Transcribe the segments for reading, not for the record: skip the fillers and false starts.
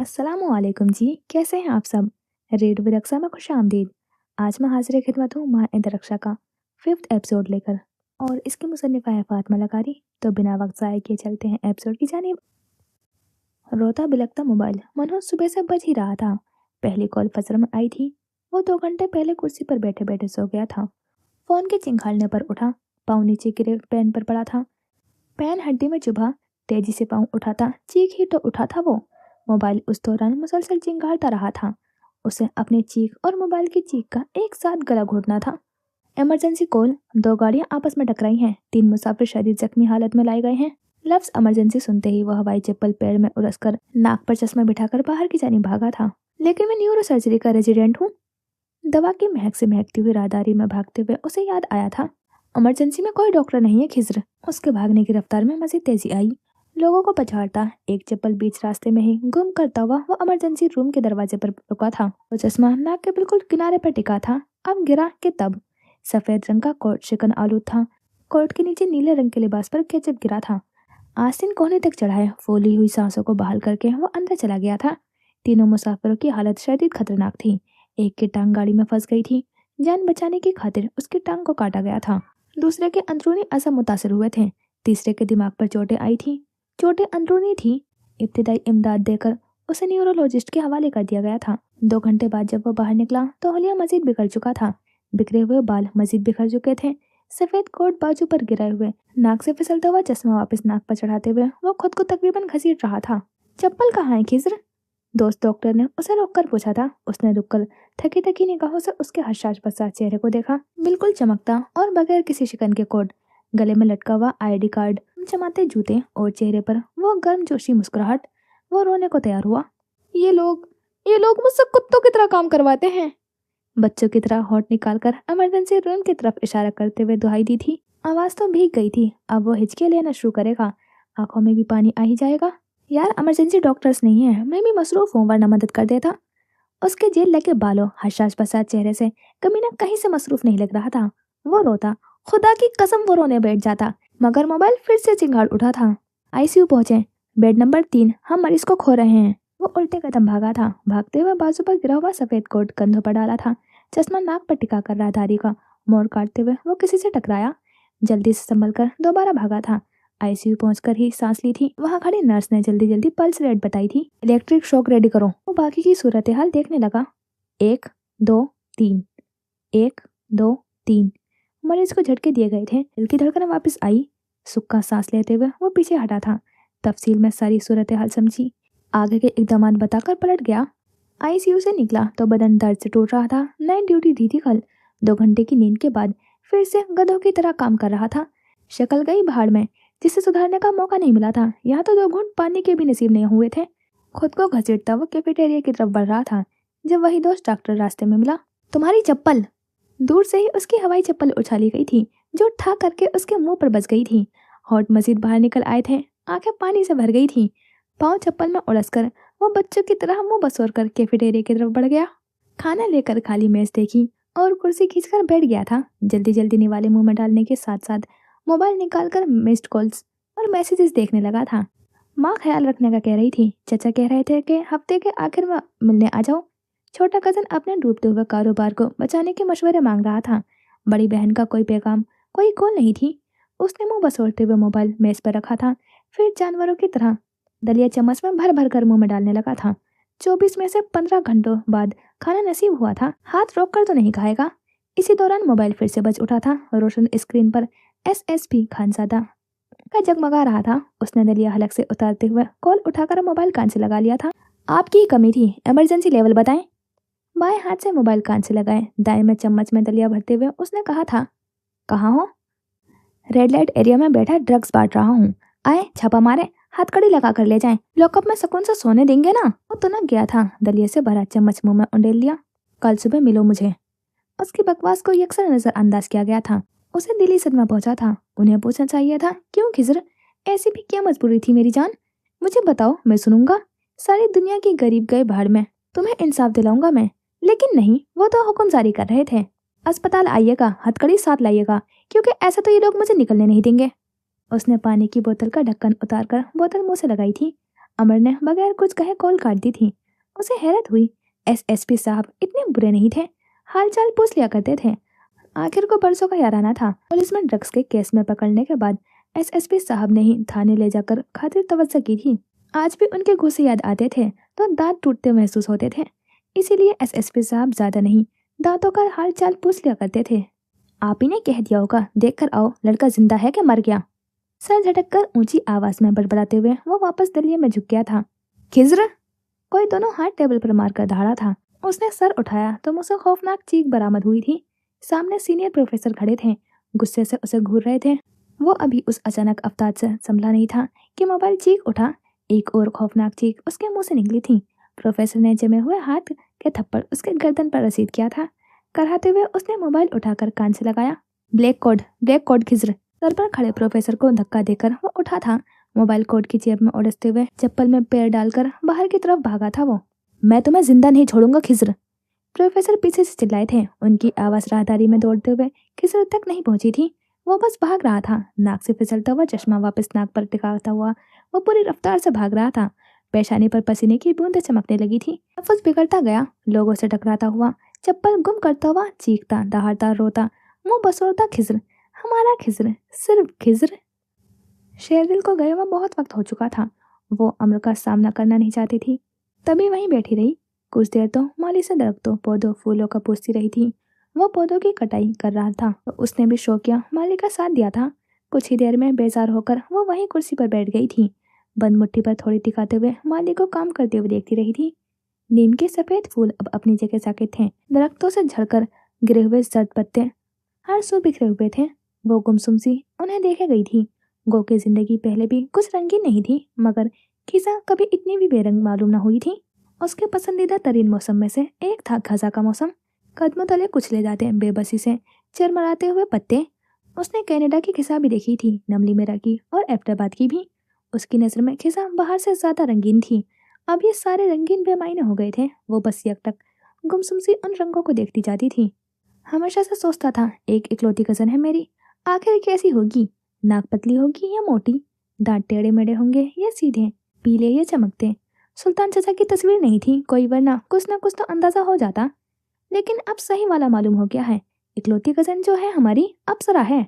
अस्सलाम वालेकुम जी, कैसे हैं आप सब। रेड विरक्षा में खुश आमदीद। आज मैं हाजिर खिदमत हूँ माँ इंद्रक्षा का 5th एपिसोड लेकर, और इसकी मुसन्निफ़ा है फातिमा लकारी। तो बिना वक्त ज़ाय किए चलते हैं एपिसोड की जानिब। रोता बिलखता मोबाइल मनोज सुबह से बज ही रहा था। पहली कॉल फजर में आई थी। वो 2 घंटे पहले कुर्सी पर बैठे बैठे सो गया था। फ़ोन के चिंगाड़ने पर उठा, पाँव नीचे गिरे पेन पर पड़ा था। पैन हड्डी में चुभा, तेजी से पाँव उठाता, चीख ही तो उठा था वो। मोबाइल उस दौरान मुसलसल चिंगारता रहा था। उसे अपनी चीख और मोबाइल की चीख का एक साथ गला घोटना था। इमरजेंसी कॉल, 2 गाड़ियां आपस में टकराई हैं, 3 मुसाफिर शदीद जख्मी हालत में लाए गए हैं। लफ्ज इमरजेंसी सुनते ही वह हवाई चप्पल पैर में उलझकर नाक पर चश्मा बिठाकर बाहर की जानी भागा था। लेकिन मैं न्यूरो सर्जरी का रेजिडेंट हूँ। दवा की महक से महकती हुई राहदारी में भागते हुए उसे याद आया था, इमरजेंसी में कोई डॉक्टर नहीं है खिज्र। उसके भागने की रफ्तार में मजीद तेजी आई। लोगों को पछाड़ता, एक चप्पल बीच रास्ते में ही गुम करता हुआ वो इमरजेंसी रूम के दरवाजे पर रुका था। वो चश्मा नाक के बिल्कुल किनारे पर टिका था। अब गिरा कि तब सफेद रंग का कोट शिकन आलू था। कोट के नीचे नीले रंग के लिबास पर केचप गिरा था। आस्तीन कोहनी तक चढ़ाए फूली हुई सांसों को बहाल करके वो अंदर चला गया था। तीनों मुसाफिरों की हालत शदीद खतरनाक थी। एक की टांग गाड़ी में फंस गई थी। जान बचाने की खातिर उसकी टांग को काटा गया था। दूसरे के अंदरूनी असम मुतासर हुए थे। तीसरे के दिमाग पर चोटें आई थी। चोटें अंदरूनी थी। इब्तिदाई इमदाद देकर उसे न्यूरोलॉजिस्ट के हवाले कर दिया गया था। 2 घंटे बाद जब वो बाहर निकला तो हुलिया मजीद बिखर चुका था। बिखरे हुए बाल मजीद बिखर चुके थे। सफेद कोट बाजू पर गिराए हुए, नाक से फिसलता हुआ चश्मा वापस नाक पर चढ़ाते हुए वो खुद को तकरीबन घसीट रहा था। चप्पल कहाँ है खिज्र? दोस्त डॉक्टर ने उसे रोककर पूछा था। उसने रुककर थकी थकी निगाहों से उसके हशाश बसा चेहरे को देखा। बिल्कुल चमकता और बगैर किसी शिकन के कोट, गले में लटका हुआ आईडी कार्ड, चमचमाते जूते और चेहरे पर वो गर्मजोशी मुस्कुराहट। वो रोने को तैयार हुआ। ये लोग ये लोग मुझसे कुत्तों की तरह काम करवाते हैं। बच्चों की तरह होठ निकालकर इमरजेंसी रूम की तरफ इशारा करते हुए दुहाई दी थी। आवाज तो भीग गई थी। अब वो हिचके लेना शुरू करेगा, आंखों में भी पानी आ ही जाएगा। यार इमरजेंसी डॉक्टर्स नहीं है, मैं भी मसरूफ हूँ, वरना मदद कर देता। उसके जेल लगे बालों, हशाश बसात चेहरे से कमीना कहीं से मसरूफ नहीं लग रहा था। वो रोता, खुदा की कसम वो रोने बैठ जाता, मगर मोबाइल फिर से चिंगाड़ उठा था। आईसीयू पहुंचे, बेड नंबर 3, हम मरीज को खो रहे हैं। वो उल्टे कदम भागा था। भागते हुए बाजू पर गिरा हुआ सफेद कोट कंधों पर डाला था। चश्मा नाक पर टिका कर राहदारी का मोड़ काटते हुए वो किसी से टकराया। जल्दी से संभल कर दोबारा भागा था। आईसीयू पहुंचकर ही सांस ली थी। वहां खड़ी नर्स ने जल्दी जल्दी पल्स रेट बताई थी। इलेक्ट्रिक शॉक रेडी करो। वो बाकी की सूरत हाल देखने लगा। 1 2 3, 1 2 3। मरीज को झटके दिए गए थे। दिल की धड़कन वापस आई। सुक्का सांस लेते हुए वो पीछे हटा था। तफसील में सारी सूरत हाल समझी। आगे के इकदाम बताकर पलट गया। आईसीयू से निकला तो बदन दर्द से टूट रहा था। नई ड्यूटी दी थी कल। 2 घंटे की नींद के बाद फिर से गधों की तरह काम कर रहा था। शक्ल गई भाड़ में, जिसे सुधारने का मौका नहीं मिला था। यहाँ तो 2 घूंट पानी के भी नसीब नहीं हुए थे। खुद को घसीटता वो कैफेटेरिया की तरफ बढ़ रहा था जब वही दोस्त डॉक्टर रास्ते में मिला। तुम्हारी चप्पल। दूर से ही उसकी हवाई चप्पल उछाली गई थी, जो ठा करके उसके मुंह पर बज गई थी। होठ मजीद बाहर निकल आए थे। आंखें पानी से भर गई थी। पाँव चप्पल में उलझकर वो बच्चों की तरह मुंह बसोर कर कैफेटेरिया की तरफ बढ़ गया। खाना लेकर खाली मेज देखी और कुर्सी खींचकर बैठ गया था। जल्दी जल्दी निवाले मुंह में डालने के साथ साथ मोबाइल निकालकर मिस्ड कॉल्स और मैसेजेस देखने लगा था। माँ ख्याल रखने का कह रही थी। चचा कह रहे थे कि हफ्ते के आखिर में मिलने आ जाओ। छोटा कजन अपने डूबते हुए कारोबार को बचाने के मशवरे मांग रहा था। बड़ी बहन का कोई पैगाम, कोई कॉल नहीं थी। उसने मुंह बसोरते हुए मोबाइल मेज पर रखा था। फिर जानवरों की तरह दलिया चम्मच में भर भर कर मुंह में डालने लगा था। 24 में से 15 घंटों बाद खाना नसीब हुआ था। हाथ रोक कर तो नहीं खाएगा। इसी दौरान मोबाइल फिर से बज उठा था। रोशन स्क्रीन पर एसएसपी खानजादा का जगमगा रहा था। उसने दलिया हलक से उतारते हुए कॉल उठाकर मोबाइल कान से लगा लिया था। आपकी ही कमी थी, इमरजेंसी लेवल बताएं। बाएं हाथ से मोबाइल कान से लगाए, दाएं में चम्मच में दलिया भरते हुए उसने कहा था, कहाँ हो? रेड लाइट एरिया में बैठा ड्रग्स बांट रहा हूँ। आए छापा मारे, हथकड़ी लगा कर ले जाएं। लॉकअप में सुकून से सोने देंगे ना? वो तुनक गया था। दलिया से भरा चम्मच मुंह में उंडेल लिया। कल सुबह मिलो मुझे। उसकी बकवास को यकसर नजरअंदाज किया गया था। उसे दिली सदमा पहुंचा था। उन्हें पूछना चाहिए था, क्यों खिजर? ऐसी भी क्या मजबूरी थी मेरी जान? मुझे बताओ, मैं सुनूंगा। सारी दुनिया की गरीब गए भाड़ में, तुम्हें इंसाफ दिलाऊंगा मैं। लेकिन नहीं, वो तो हुक्म जारी कर रहे थे, अस्पताल आइएगा, हथकड़ी साथ लाइएगा, क्योंकि ऐसा तो ये लोग मुझे निकलने नहीं देंगे। उसने पानी की बोतल का ढक्कन उतारकर बोतल मुंह से लगाई थी। अमर ने बगैर कुछ कहे कॉल काट दी थी। उसे हैरत हुई, एसएसपी साहब इतने बुरे नहीं थे, हालचाल पूछ लिया करते थे। आखिर को बरसों का याराना था। पुलिस में ड्रग्स के केस में पकड़ने के बाद एसएसपी साहब ने ही थाने ले जाकर खातिर तवज्जो की थी। आज भी उनके गुस्से याद आते थे तो दांत टूटते महसूस होते थे। इसीलिए एसएसपी साहब ज्यादा नहीं, दांतों का हाल चाल पूछ लिया करते थे। आप ही ने कह दिया होगा, देख कर आओ लड़का जिंदा है कि मर गया। सर झटक कर ऊंची आवाज में बड़बड़ाते हुए वो वापस दलिये में झुक गया था। खिज्र! कोई दोनों हाथ टेबल पर मारकर दहाड़ा था। उसने सर उठाया तो मुझसे खौफनाक चीख बरामद हुई थी। सामने सीनियर प्रोफेसर खड़े थे, गुस्से से उसे घूर रहे थे। वो अभी उस अचानक अवतार से संभला नहीं था कि मोबाइल चीख उठा। एक और खौफनाक चीख उसके मुंह से निकली थी। प्रोफेसर ने जमे हुए हाथ के थप्पड़ उसके गर्दन पर रसीद किया था। कराते हुए उसने मोबाइल उठाकर कान से लगाया। Black code Khizr! सर पर खड़े प्रोफेसर को धक्का देकर वो उठा था। मोबाइल कोट की जेब में उड़सते हुए चप्पल में पैर डालकर बाहर की तरफ भागा था वो। मैं तुम्हें जिंदा नहीं छोड़ूंगा खिज्र! प्रोफेसर पीछे से चिल्लाए थे। उनकी आवाज राहदारी में दौड़ते हुए खिज्र तक नहीं पहुंची थी। वो बस भाग रहा था, नाक से फिसलता हुआ चश्मा वापस नाक पर टिकाता हुआ वो पूरी रफ्तार से भाग रहा था। पेशानी पर पसीने की बूंदें चमकने लगी थी। तलफ़्फ़ुज़ बिगड़ता गया, लोगों से टकराता हुआ, चप्पल गुम करता हुआ, चीखता दहाड़ता रोता, मुंह बसोरता खिज्र, हमारा खिज्र, सिर्फ खिज्र। शेरदिल को गए हुआ बहुत वक्त हो चुका था। वो अम्र का सामना करना नहीं चाहती थी, तभी वहीं बैठी रही। कुछ देर तो माली से दरख्तों पौधों फूलों का पूछती रही थी। वो पौधों की कटाई कर रहा था तो उसने भी शौकिया माली का साथ दिया था। कुछ ही देर में बेजार होकर वो वहीं कुर्सी पर बैठ गई थी। बंद मुट्ठी पर थोड़ी टिकाते हुए माली को काम करते हुए देखती रही थी। नीम के सफेद फूल अब अपनी जगह साके थे। दरख्तों से झड़कर गिरे हुए जर्द पत्ते हर सू बिखरे हुए थे। वो गुमसुम सी उन्हें देखे गई थी। गो की जिंदगी पहले भी कुछ रंगीन नहीं थी, मगर खिसा कभी इतनी भी बेरंग मालूम न हुई थी। उसके पसंदीदा तरीन मौसम में से एक था खजा का मौसम। कदमों तले कुचले जाते बेबसी से चरमराते हुए पत्ते। उसने कनाडा की खिसा भी देखी थी, नमली मेरा की और एबटाबाद की भी। उसकी नजर में खिसा बाहर से ज्यादा रंगीन थी। अब ये सारे रंगीन बेमायने हो गए थे। वो बस यकटक गुमसुम सी उन रंगों को देखती जाती थी। हमेशा से सोचता था, एक इकलौती कजन है मेरी, आखिर कैसी होगी? नाक पतली होगी या मोटी? दांत टेढ़े मेढ़े होंगे या सीधे? पीले या चमकते? सुल्तान चाचा की तस्वीर नहीं थी कोई, वरना कुछ न कुछ तो अंदाजा हो जाता। लेकिन अब सही वाला मालूम हो गया है। इकलौती कजन जो है हमारी अप्सरा है।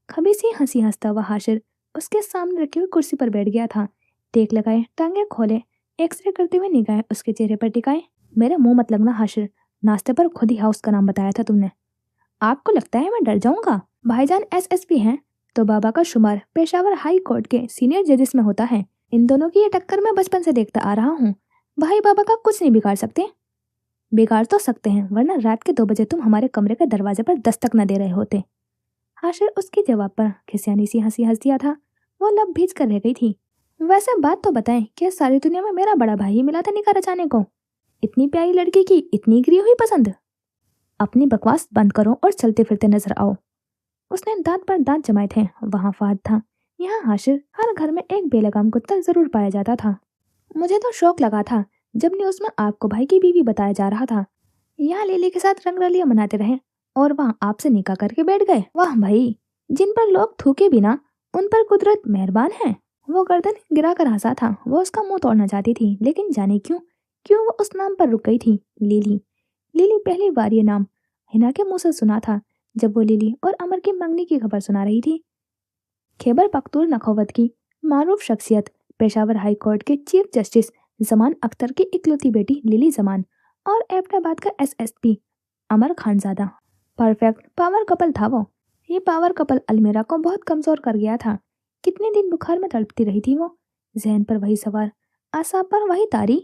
खबीसी हंसी हंसता हुआ हाशिर उसके सामने रखी हुई कुर्सी पर बैठ गया था। टेक लगाए, टांगे खोले, एक्सरे करते हुए निगाहें उसके चेहरे पर टिकाए। मेरे मुंह मत लगना हाशिर, नाश्ते पर खुद ही हाउस का नाम बताया था तुमने। आपको लगता है मैं डर जाऊंगा? भाईजान एसएसपी हैं तो बाबा का शुमार पेशावर हाई कोर्ट के सीनियर जजेस में होता है। इन दोनों की ये टक्कर मैं बचपन से देखता आ रहा हूँ। भाई बाबा का कुछ नहीं बिगाड़ सकते। बिगाड़ तो सकते हैं, वरना रात के 2 बजे तुम हमारे कमरे के दरवाजे पर दस्तक न दे रहे होते। हाशिर उसके जवाब पर खिसियानी सी हंसी हंस दिया था। वो लब भीज कर रह गई थी। वैसे बात तो बताएं, क्या सारी दुनिया में मेरा बड़ा भाई ही मिला था निकाह रचाने को? इतनी प्यारी लड़की की इतनी गिरी हुई पसंद? अपनी बकवास बंद करो और चलते फिरते नजर आओ। उसने दांत पर दांत जमाए थे। वहां फाद था, यहाँ हाशिर। हर घर में एक बेलगाम कुत्ता जरूर पाया जाता था। मुझे तो शौक लगा था जब न्यूज में आपको भाई की बीवी बताया जा रहा था। यहाँ लिली के साथ रंगरलियां मनाते रहे और वहाँ आपसे निकाह करके बैठ गए। वाह भाई, जिन पर लोग थूके बिना उन पर कुदरत मेहरबान है। वो गर्दन गिरा कर हंसा था। वो उसका मुंह तोड़ना चाहती थी, लेकिन जाने क्यों क्यों वो उस नाम पर रुक गई थी। लिली। लिली पहली बार ये नाम हिना के मुंह से सुना था जब वो लिली और अमर की मंगनी की खबर सुना रही थी। खैबर पख्तूनख्वा की मारूफ शख्सियत, पेशावर हाई कोर्ट के चीफ जस्टिस जमान अख्तर की इकलौती बेटी लिली जमान और एबटाबाद का एसएसपी अमर खानजादा। परफेक्ट पावर कपल था वो। ये पावर कपल अलमीरा को बहुत कमजोर कर गया था। कितने दिन बुखार में तड़पती रही थी वो। जहन पर वही सवार, आसाब पर वही तारी।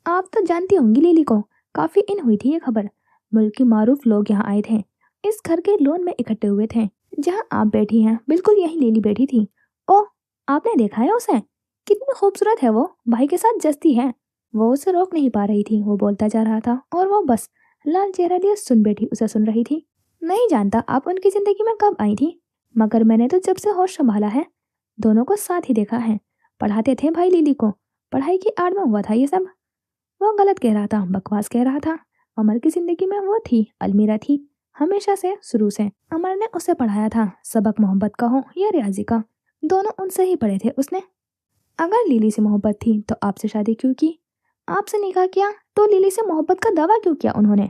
आप तो जानती होंगी लिली को, काफी इन हुई थी ये खबर। मुल्क के मारूफ लोग यहाँ आए थे, इस घर के लोन में इकट्ठे हुए थे। जहाँ आप बैठी हैं बिल्कुल यही लिली बैठी थी। ओह, आपने देखा है उसे? कितनी खूबसूरत है वो, भाई के साथ जस्ती है। वो उसे रोक नहीं पा रही थी। वो बोलता जा रहा था और वो बस लाल चेहरा लिए सुन बैठी उसे सुन रही थी। नहीं जानता आप उनकी जिंदगी में कब आई थी, मगर मैंने तो जब से होश संभाला है दोनों को साथ ही देखा है। पढ़ाते थे भाई लिली को, पढ़ाई की आड़ में हुआ था ये सब। वो गलत कह रहा था, बकवास कह रहा था। अमर की जिंदगी में वो थी, अलमीरा थी, हमेशा से, शुरू से। अमर ने उसे पढ़ाया था, सबक मोहब्बत का हो या रियाजी का, दोनों उनसे ही पढ़े थे उसने। अगर लिली से मोहब्बत थी तो आपसे शादी क्यों की? आपसे निकाह किया तो लिली से मोहब्बत का दावा क्यों किया उन्होंने?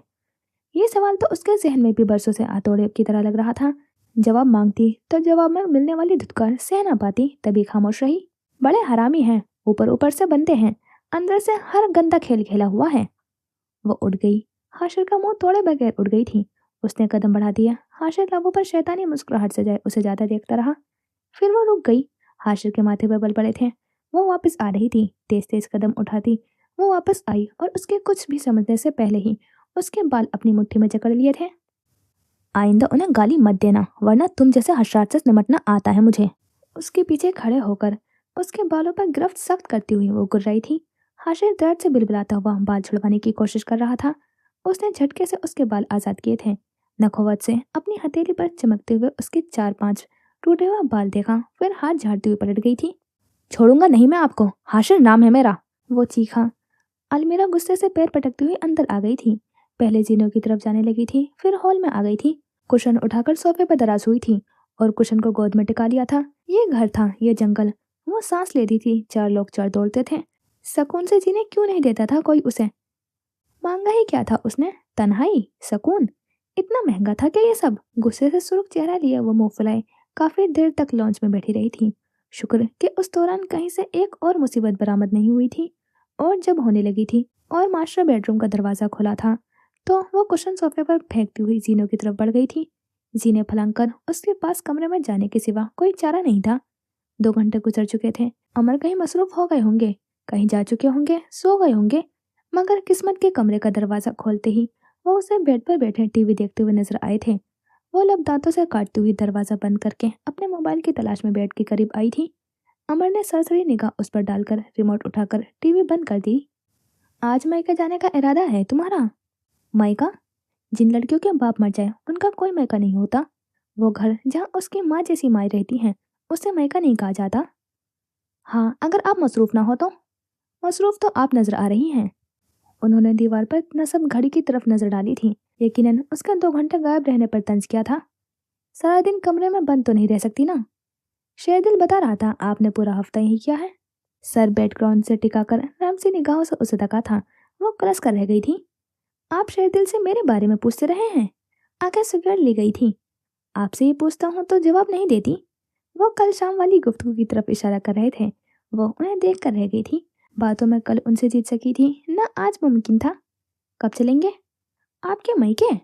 ये सवाल तो उसके जहन में भी बरसों से हथौड़े की तरह लग रहा था। जवाब मांगती तो जवाब में मिलने वाली धुतकार सह ना पाती, तभी खामोश रही। बड़े हरामी हैं, ऊपर ऊपर से बनते हैं, अंदर से हर गंदा खेल खेला हुआ है। वो उठ गई। हाशिर का मुंह तोड़े बगैर उठ गई थी। उसने कदम बढ़ा दिया। हाशिर लबों पर शैतानी मुस्कुराहट से जाए उसे ज्यादा देखता रहा। फिर वो रुक गई। हाशिर के माथे पर बल पड़े थे। वो वापस आ रही थी, तेज तेज कदम उठाती। वो वापस आई और उसके कुछ भी समझने से पहले ही उसके बाल अपनी मुट्ठी में जकड़ लिए थे। आइंदा उन्हें गाली मत देना, वरना तुम जैसे हशरात से निमटना आता है मुझे। उसके पीछे खड़े होकर उसके बालों पर गिरफ्त सख्त करती हुई वो गुर्राई थी। हाशिर दर्द से बिलबिलाता हुआ बाल छुड़वाने की कोशिश कर रहा था। उसने झटके से उसके बाल आजाद किए थे। नखोवत से अपनी हथेली पर चमकते हुए उसके 4-5 टूटे हुए बाल देखा, फिर हाथ झाड़ती हुई पलट गई थी। छोड़ूंगा नहीं मैं आपको, हाशिर नाम है मेरा, वो चीखा। अलमीरा गुस्से से पैर पटकती हुई अंदर आ गई थी। पहले जीनों की तरफ जाने लगी थी, फिर हॉल में आ गई थी। कुशन उठाकर सोफे पर दराज हुई थी और कुशन को गोद में टिका लिया था। ये घर था, ये जंगल। वो सांस लेती थी, 4 लोग 4 दौड़ते थे। सुकून से जीने क्यों नहीं देता था कोई उसे? मांगा ही क्या था उसने? तन्हाई, सुकून। इतना महंगा था क्या ये सब? गुस्से से सुर्ख चेहरा लिए वो मुंह फुलाए काफी देर तक लॉन्च में बैठी रही थी। शुक्र कि उस दौरान कहीं से एक और मुसीबत बरामद नहीं हुई थी। और जब होने लगी थी और मास्टर बेडरूम का दरवाजा खुला था, तो वो कुशन सोफे पर फेंकती हुई जीनों की तरफ बढ़ गई थी। जीने फलांग कर उसके पास कमरे में जाने के सिवा कोई चारा नहीं था। 2 घंटे गुजर चुके थे। अमर कहीं मसरूफ हो गए होंगे, कहीं जा चुके होंगे, सो गए होंगे। मगर किस्मत के कमरे का दरवाजा खोलते ही वो उसे बेड पर बैठे टीवी देखते हुए नजर आए थे। वो लब दांतों से काटती हुई दरवाजा बंद करके अपने मोबाइल की तलाश में बेड के करीब आई थी। अमर ने सरसरी निगाह उस पर डालकर रिमोट उठाकर टीवी बंद कर दी। आज मायका जाने का इरादा है तुम्हारा? मायका? जिन लड़कियों के बाप मर जाए उनका कोई मायका नहीं होता। वो घर जहाँ उसकी माँ जैसी माएँ रहती हैं, उसे मायका नहीं कहा जाता। हाँ, अगर आप मसरूफ ना हो तो? मसरूफ तो आप नजर आ रही हैं। उन्होंने दीवार पर नसब घड़ी की तरफ नजर डाली थी। यकीनन उसका 2 घंटे गायब रहने पर तंज किया था। सारा दिन कमरे में बंद तो नहीं रह सकती ना? शेरदिल बता रहा था आपने पूरा हफ्ता यही किया है। सर बैकग्राउंड से टिकाकर नरम सी निगाहों से उसे तका था। वो कलस कर रह गई थी। आप शेरदिल से मेरे बारे में पूछते रहे हैं? आंखें सिगरेट ली गई थी। आपसे ये पूछता हूँ तो जवाब नहीं देती। वो कल शाम वाली गुफ्तगू की तरफ इशारा कर रहे थे। वो उन्हें देख कर रह गई थी। बातों में कल उनसे जीत सकी थी, ना आज मुमकिन था। कब चलेंगे? आपके मईके?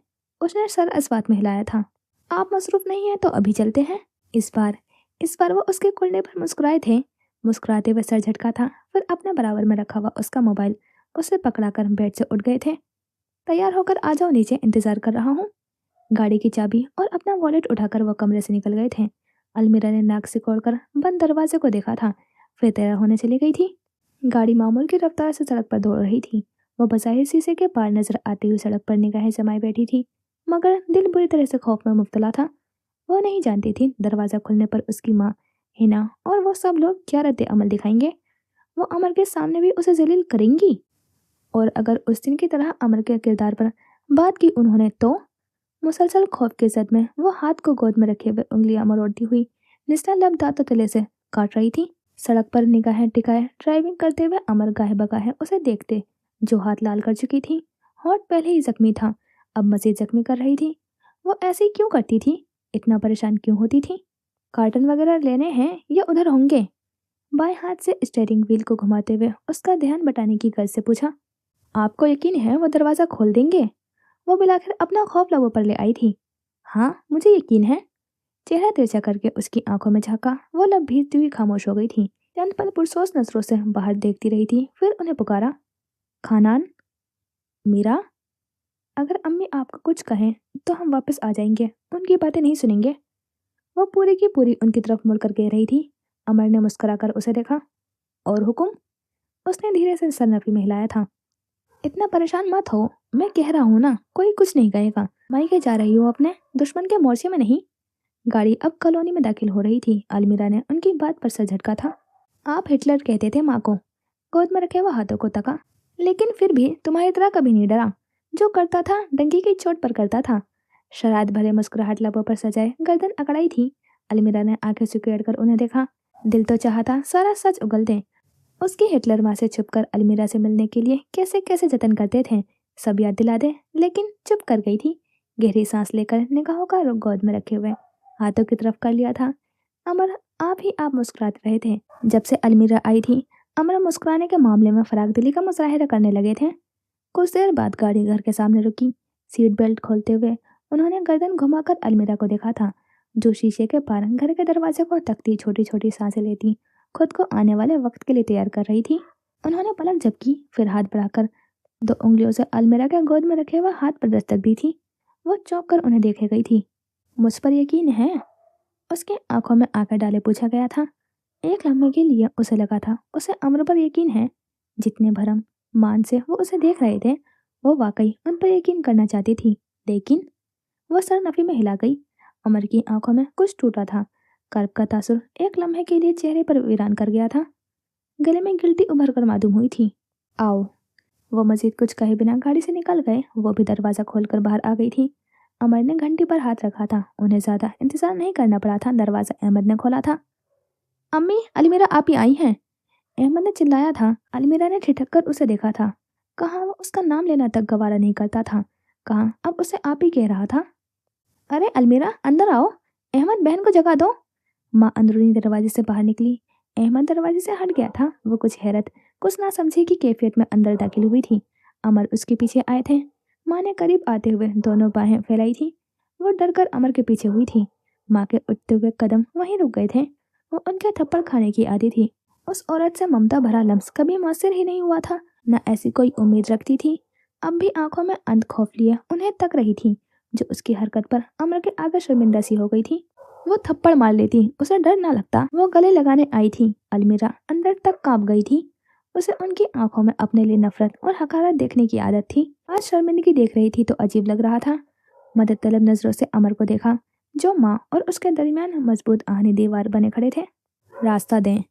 उसने सर इस बात में हिलाया था। आप मसरूफ नहीं हैं तो अभी चलते हैं। इस बार वो उसके कुल्ले पर मुस्कुराए थे। मुस्कुराते हुए सर झटका था, फिर अपने बराबर में रखा हुआ उसका मोबाइल उसे पकड़ाकर बेड से उठ गए थे। तैयार होकर आ जाओ नीचे, इंतजार कर रहा हूँ। गाड़ी की चाबी और अपना वॉलेट उठाकर वो कमरे से निकल गए थे। अलमीरा ने नाक सिकोड़कर बंद दरवाजे को देखा था, फिर तैयार होने चली गई थी। गाड़ी मामूल की रफ्तार से सड़क पर दौड़ रही थी। वो बज़ाहिर शीशे के पार नजर आती हुई सड़क पर निगाहें जमाए बैठी थी, मगर दिल बुरी तरह से खौफ में मुब्तला था। वो नहीं जानती थी दरवाजा खुलने पर उसकी माँ, हिना और वो सब लोग क्या रद्द अमल दिखाएंगे। वो अमर के सामने भी उसे जलील करेंगी, और अगर उस दिन की तरह अमर के किरदार पर बात की उन्होंने तो? मुसलसल खौफ के जद में वो हाथ को गोद में रखे हुए उंगलियां मरोड़ती हुई निचला लब दांतों तले से काट रही थी। सड़क पर निगाहें टिकाए ड्राइविंग करते हुए अमर गाहे बगाहे उसे देखते, जो हाथ लाल कर चुकी थी। होठ पहले ही जख्मी था, अब मजीद जख्मी कर रही थी। वो ऐसी क्यों करती थी? इतना परेशान क्यों होती थी? कार्टन वगैरह लेने हैं या उधर होंगे? बाएं हाथ से स्टीयरिंग व्हील को घुमाते हुए उसका ध्यान बटाने की गर्ज से पूछा। आपको यकीन है वो दरवाजा खोल देंगे? वो बिलाकर अपना खौफ लबों पर ले आई थी। हाँ, मुझे यकीन है। चेहरा तिरछा करके उसकी आंखों में झांका। वो लब भीजती हुई खामोश हो गई थी। चंद पल पुरसोस नजरों से बाहर देखती रही थी, फिर उन्हें पुकारा। खानान, मीरा, अगर अम्मी आपको कुछ कहें तो हम वापस आ जाएंगे, उनकी बातें नहीं सुनेंगे। वो पूरी की पूरी उनकी तरफ मुड़कर कह रही थी। अमर ने मुस्कुराकर उसे देखा। और हुक्म? उसने धीरे से सर में हिलाया था। इतना परेशान मत हो, मैं कह रहा हूँ ना, कोई कुछ नहीं कहेगा। मायके जा रही हो अपने, दुश्मन के मोर्चे में नहीं। गाड़ी अब कॉलोनी में दाखिल हो रही थी। अलमीरा ने उनकी बात पर सर झटका था। आप हिटलर कहते थे माँ को। गोद में रखे हुए हाथों को तका। लेकिन फिर भी तुम्हारी तरह कभी नहीं डरा। जो करता था डंकी की चोट पर करता था। शरारत भरे मुस्कुराहट लबों पर सजाए गर्दन अकड़ाई थी। अलमीरा ने आंखें सिकुड़ कर उन्हें देखा। दिल तो चाहता सारा सच उगल दे, उसकी हिटलर माँ से छुपकर अलमीरा से मिलने के लिए कैसे कैसे जतन करते थे, सब याद दिला दे, लेकिन चुप कर गई थी। गहरी सांस लेकर निगाहों का रुख गोद में रखे हुए हाथों की तरफ कर लिया था। अमर आप ही आप मुस्कुराते रहे थे। जब से अलमीरा आई थी, अमर मुस्कुराने के मामले में फराग दिली का मुजाहिरा करने लगे थे। कुछ देर बाद गाड़ी घर के सामने रुकी। सीट बेल्ट खोलते हुए उन्होंने गर्दन घुमाकर अलमीरा को देखा था, जो शीशे के पार घर के दरवाजे को तकती छोटी छोटी सांसें लेती खुद को आने वाले वक्त के लिए तैयार कर रही थी। उन्होंने पलक झपकी, फिर हाथ बढ़ाकर 2 उंगलियों से अलमीरा के गोद में रखे हुए हाथ पर दस्तक दी थी। वो चौंक कर उन्हें देखे गई थी। मुझ पर यकीन है? उसके आंखों में आंखें डाले पूछा गया था। एक लम्हे के लिए उसे लगा था उसे अमर पर यकीन है। जितने भरम मान से वो उसे देख रहे थे, वो वाकई उन पर यकीन करना चाहती थी। लेकिन वो सर नफी में हिला गई। अमर की आंखों में कुछ टूटा था। कर्ब का तासुर एक लम्हे के लिए चेहरे पर वीरान कर गया था। गले में गिल्टी उभर कर मालूम हुई थी। आओ। वो मजीद कुछ कहे बिना गाड़ी से निकल गए। वो भी दरवाजा खोलकर बाहर आ गई थी। अमर ने घंटी पर हाथ रखा था। उन्हें ज्यादा इंतजार नहीं करना पड़ा था। दरवाजा अहमद ने खोला था। अम्मी, अलमीरा आप ही आई हैं? अहमद ने चिल्लाया था। अलमीरा ने ठिठक कर उसे देखा था। कहाँ वो उसका नाम लेना तक गवारा नहीं करता था, कहाँ अब उसे आप ही कह रहा था। अरे अलमीरा, अंदर आओ। अहमद, बहन को जगा दो। माँ अंदरूनी दरवाजे से बाहर निकली। अहमद दरवाजे से हट गया था। वो कुछ हैरत, कुछ ना समझी की कैफियत में अंदर दाखिल हुई थी। अमर उसके पीछे आए थे। माँ ने करीब आते हुए दोनों बाहें फैलाई थी। वो डर कर अमर के पीछे हुई थी। माँ के उठते हुए कदम वहीं रुक गए थे। वो उनके थप्पड़ खाने की आदी थी। उस औरत से ममता भरा लम्स कभी मुयस्सर ही नहीं हुआ था, न ऐसी कोई उम्मीद रखती थी। अब भी आंखों में अंध खौफ लिए उन्हें तक रही थी, जो उसकी हरकत पर अमर के आगे शर्मिंदा सी हो गई थी। वो थप्पड़ मार लेती, उसे डर ना लगता। वो गले लगाने आई थी। अलमीरा अंदर तक कांप गई थी। उसे उनकी आंखों में अपने लिए नफरत और हकारत देखने की आदत थी। आज शर्मिंदगी देख रही थी तो अजीब लग रहा था। मदद तलब नजरों से अमर को देखा, जो माँ और उसके दरमियान मजबूत आहनी दीवार बने खड़े थे। रास्ता दें।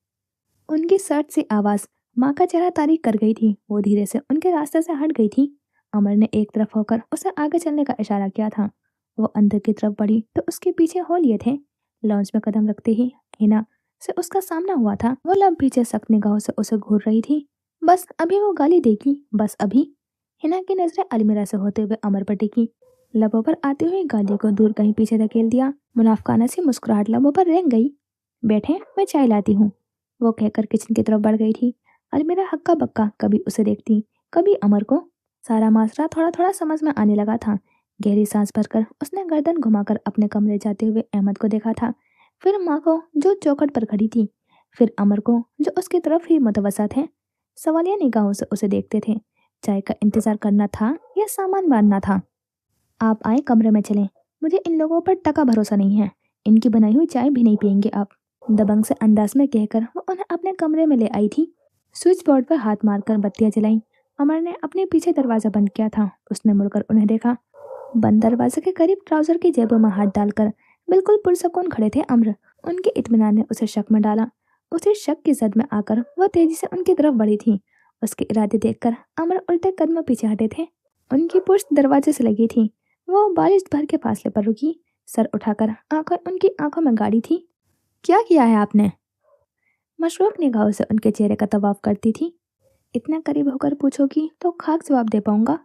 उनकी सर्ट सी आवाज माँ का चेहरा तारीख कर गई थी। वो धीरे से उनके रास्ते से हट गई थी। अमर ने एक तरफ होकर उसे आगे चलने का इशारा किया था। वो अंदर की तरफ बढ़ी तो उसके पीछे हो लिए थे। लॉन्च में कदम रखते ही हिना से उसका सामना हुआ था। वो लब पीछे सख्त निगाहों से उसे घूर रही थी। बस अभी वो गाली देगी, बस अभी। हिना की नजरें अलमीरा से होते हुए अमर पर टिकी। लबों पर आती हुई गाली को दूर कहीं पीछे धकेल दिया। मुनाफकाना सी मुस्कुराहट लबों पर रेंग गई। बैठे, मैं चाय लाती हूँ, वो कहकर किचन की तरफ बढ़ गई थी। अलमीरा हक्का बक्का कभी उसे देखती, कभी अमर को। सारा मासरा थोड़ा थोड़ा समझ में आने लगा था। गहरी सांस भरकर उसने गर्दन घुमाकर अपने कमरे जाते हुए अहमद को देखा था, फिर माँ को जो चौखट पर खड़ी थी, फिर अमर को जो उसकी तरफ ही मुतवस्सा थे। सवालिया निगाहों से उसे देखते थे। चाय का इंतजार करना था या सामान बांधना था? आप आए, कमरे में चलें। मुझे इन लोगों पर टका भरोसा नहीं है। इनकी बनाई हुई चाय भी नहीं पियेंगे आप, दबंग से अंदाज में कहकर वो उन्हें अपने कमरे में ले आई थी। स्विच बोर्ड पर हाथ मारकर बत्तियां जलाई। अमर ने अपने पीछे दरवाजा बंद किया था। उसने मुड़कर उन्हें देखा। बंद दरवाजे के करीब ट्राउजर की जेबों में हाथ डालकर बिल्कुल पुरसकून खड़े थे अमर। उनके इत्मीनान ने उसे शक में डाला। उसे शक की जद में आकर वह तेजी से उनकी तरफ बढ़ी थी। उसके इरादे देखकर अमर उल्टे कदम पीछे हटे थे। उनकी पुश्त दरवाजे से लगी थी। वो बारिश भर के फासले पर रुकी, सर उठाकर आंखें उनकी आंखों में गाड़ी थी। क्या किया है आपने? मशरूफ निगाहों से उनके चेहरे का तवाफ करती थी। इतना करीब होकर पूछोगी तो खाक जवाब दे पाऊंगा।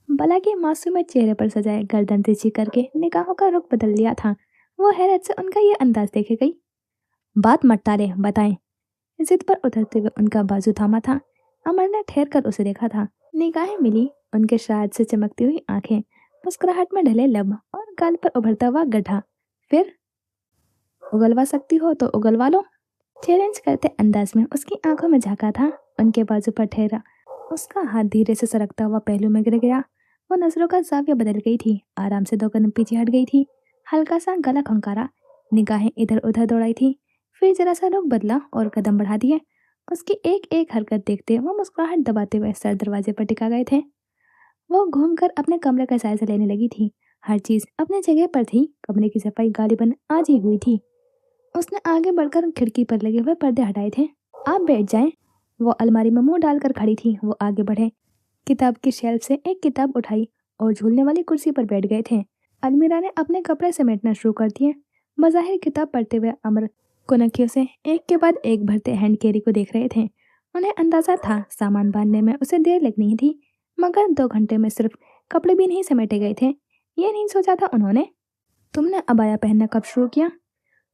भला के मासूम चेहरे पर सजाए गर्दन तिरछी करके निगाहों का रुख बदल लिया था। वो हैरत से उनका ये अंदाज देखे गई। बात मत टाले, बताएं। जिद पर उतरते हुए उनका बाजू थामा था। अमर ने ठहर कर उसे देखा था। निगाहें मिली। उनके शायद से चमकती हुई आंखें, मुस्कुराहट में ढले लब और गाल पर उभरता हुआ गड्ढा। फिर उगलवा सकती हो तो उगलवा लो। चैलेंज करते अंदाज में उसकी आंखों में झांका था। उनके बाजू पर ठहरा। उसका हाथ धीरे से सरकता हुआ पहलू में गिर गया। वो नजरों का जाविया बदल गई थी। आराम से 2 कदम पीछे हट गई थी। हल्का सा गला खंकारा। निगाहें इधर उधर दौड़ाई थी। फिर जरा सा रुख बदला और कदम बढ़ा दिए। उसकी एक एक हरकत देखते वो मुस्कुराहट दबाते हुए सर दरवाजे पर टिका गए थे। वो घूमकर अपने कमरे का जायजा लेने लगी थी। हर चीज अपने जगह पर थी। कमरे की सफाई गालिबन आज ही हुई थी। उसने आगे बढ़कर खिड़की पर लगे हुए पर्दे हटाए थे। आप बैठ जाएं। वो अलमारी में मुंह डालकर खड़ी थी। वो आगे बढ़े, किताब की शेल्फ से एक किताब उठाई और झूलने वाली कुर्सी पर बैठ गए थे। अलमीरा ने अपने कपड़े समेटना शुरू कर दिए। बज़ाहिर किताब पढ़ते हुए अमर कुनखियों से एक के बाद एक भरते हैंड कैरी को देख रहे थे। उन्हें अंदाजा था सामान बांधने में उसे देर लगनी थी, मगर 2 घंटे में सिर्फ कपड़े भी नहीं समेटे गए थे। ये नहीं सोचा था उन्होंने। तुमने अबाया पहनना कब शुरू किया?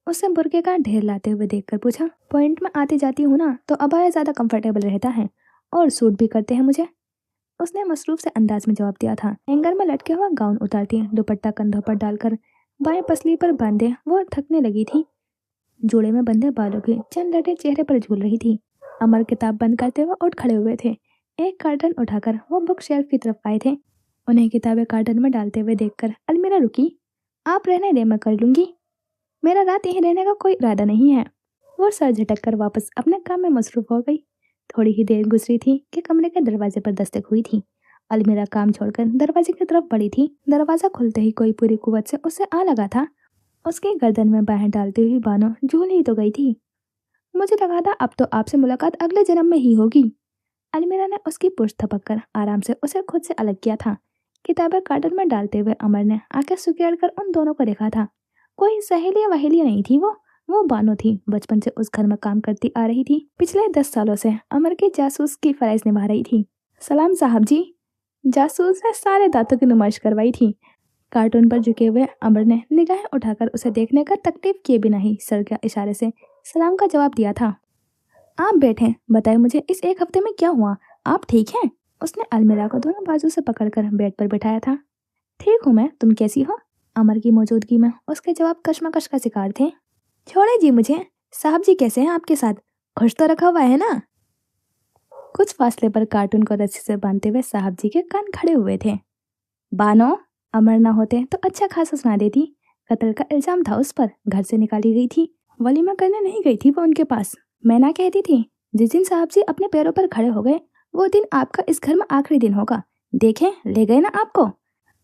उससे बुर्के का ढेर लाते हुए देखकर पूछा। पॉइंट में आती जाती हूँ ना, तो अबाया ज्यादा कंफर्टेबल रहता है और सूट भी करते हैं मुझे, उसने मसरूफ से अंदाज में जवाब दिया था। हैंगर में लटके हुआ गाउन उतारती दुपट्टा कंधों पर डालकर बाएं पसली पर बांधे वो थकने लगी थी। जोड़े में बंधे बालों की चंद लटे चेहरे पर झूल रही थी। अमर किताब बंद करते हुए उठ खड़े हुए थे। एक कार्टन उठाकर वो बुक शेल्फ की तरफ आए थे। उन्हें किताबें कार्टन में डालते हुए देखकर अलमीरा रुकी। आप रहने दे, मैं कर लूंगी, मेरा रात यहीं रहने का कोई इरादा नहीं है। वो सर झटक कर वापस अपने काम में मसरूफ हो गई। थोड़ी ही देर गुजरी थी कि कमरे के दरवाजे पर दस्तक हुई थी। अलमीरा काम छोड़कर दरवाजे की तरफ बढ़ी थी। दरवाजा खुलते ही कोई पूरी कुव्वत से उसे आ लगा था। उसकी गर्दन में बाहें डालती हुई बानो झूल ही तो गई थी। मुझे लगा था अब तो आपसे मुलाकात अगले जन्म में ही होगी। अलमीरा ने उसकी पुष्ट थपक कर आराम से उसे खुद से अलग किया था। किताबें कार्टन में डालते हुए अमर ने आंखें सुकेड़ कर उन दोनों को देखा था। कोई सहेली या वहेली नहीं थी वो बानो थी। बचपन से उस घर में काम करती आ रही थी। पिछले 10 सालों से अमर की जासूस की फर्ज निभा रही थी। सलाम साहब जी। जासूस ने सारे दांतों की नुमाइश करवाई थी। कार्टून पर झुके हुए अमर ने निगाहें उठाकर उसे देखने का तकलीफ किए बिना ही सर के इशारे से सलाम का जवाब दिया था। आप बैठे, बताए मुझे इस एक हफ्ते में क्या हुआ, आप ठीक हैं? उसने अलमीरा को दोनों बाजू से पकड़कर बेड पर बिठाया था। ठीक हूँ मैं, तुम कैसी हो? अमर की मौजूदगी में उसके जवाब कश्मकश का शिकार थे। छोड़े जी मुझे, साहब जी कैसे हैं आपके साथ? खुश तो रखा हुआ है ना? कुछ फासले पर कार्टून को रस्सी से बांधते हुए साहब जी के कान खड़े हुए थे। बानो, अमर ना होते तो अच्छा खासा सुना देती। कत्ल का इल्जाम था उस पर, घर से निकाली गई थी। वलीमा करने नहीं गई थी वो उनके पास। मैं ना कहती थी, जिस दिन साहब जी अपने पैरों पर खड़े हो गए वो दिन आपका इस घर में आखिरी दिन होगा। देखें, ले गए ना आपको।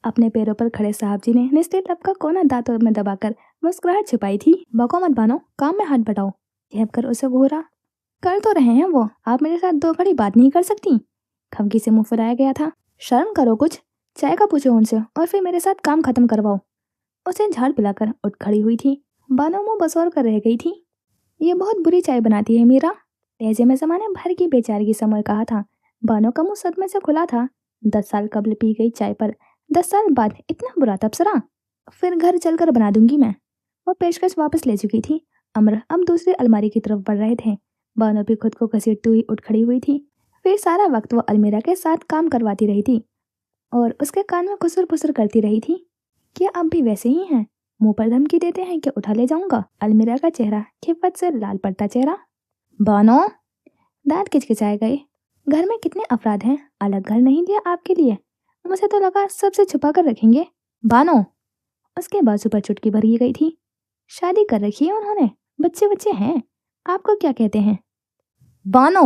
अपने पैरों पर खड़े साहब जी ने निस्ते लब का कोना दांतों में दबाकर मुस्कुराहट छुपाई थी। बको मत बानो, काम में हाथ बटाओ, कहकर उसे घूरा। कर तो रहे हैं वो, आप मेरे साथ 2 घड़ी बात नहीं कर सकती? खमकी से मुंह फुलाया गया था। शर्म करो कुछ, चाय का पूछो उनसे और फिर मेरे साथ काम खत्म करवाओ। उसे झाड़ पिलाकर उठ खड़ी हुई थी। बानो मुंह बसौर कर रह गई थी। ये बहुत बुरी चाय बनाती है मीरा, लहजे में जमाने भर की बेचारगी समय कहा था। बानो का मुंह सदमे से खुला था। 10 साल कबल पी गई चाय पर 10 साल बाद इतना बुरा तबसरा? फिर घर चलकर बना दूंगी मैं। वो पेशकश वापस ले चुकी थी। अमर अब दूसरी अलमारी की तरफ बढ़ रहे थे। बानो भी खुद को घसीटती हुई उठ खड़ी हुई थी। फिर सारा वक्त वो अलमीरा के साथ काम करवाती रही थी और उसके कान में खुसर फुसर करती रही थी। क्या अब भी वैसे ही हैं? मुंह पर धमकी देते हैं कि उठा ले जाऊंगा। अलमीरा का चेहरा खिफत से लाल पड़ता चेहरा। बानो, दांत किचकिचाए गए। घर में कितने अफराद हैं, अलग घर नहीं दिया आपके लिए? मुझे तो लगा सबसे छुपा कर रखेंगे। बानो, उसके बाजू पर चुटकी भरी गई थी। शादी कर रखी है उन्होंने, बच्चे बच्चे हैं, आपको क्या कहते हैं? बानो,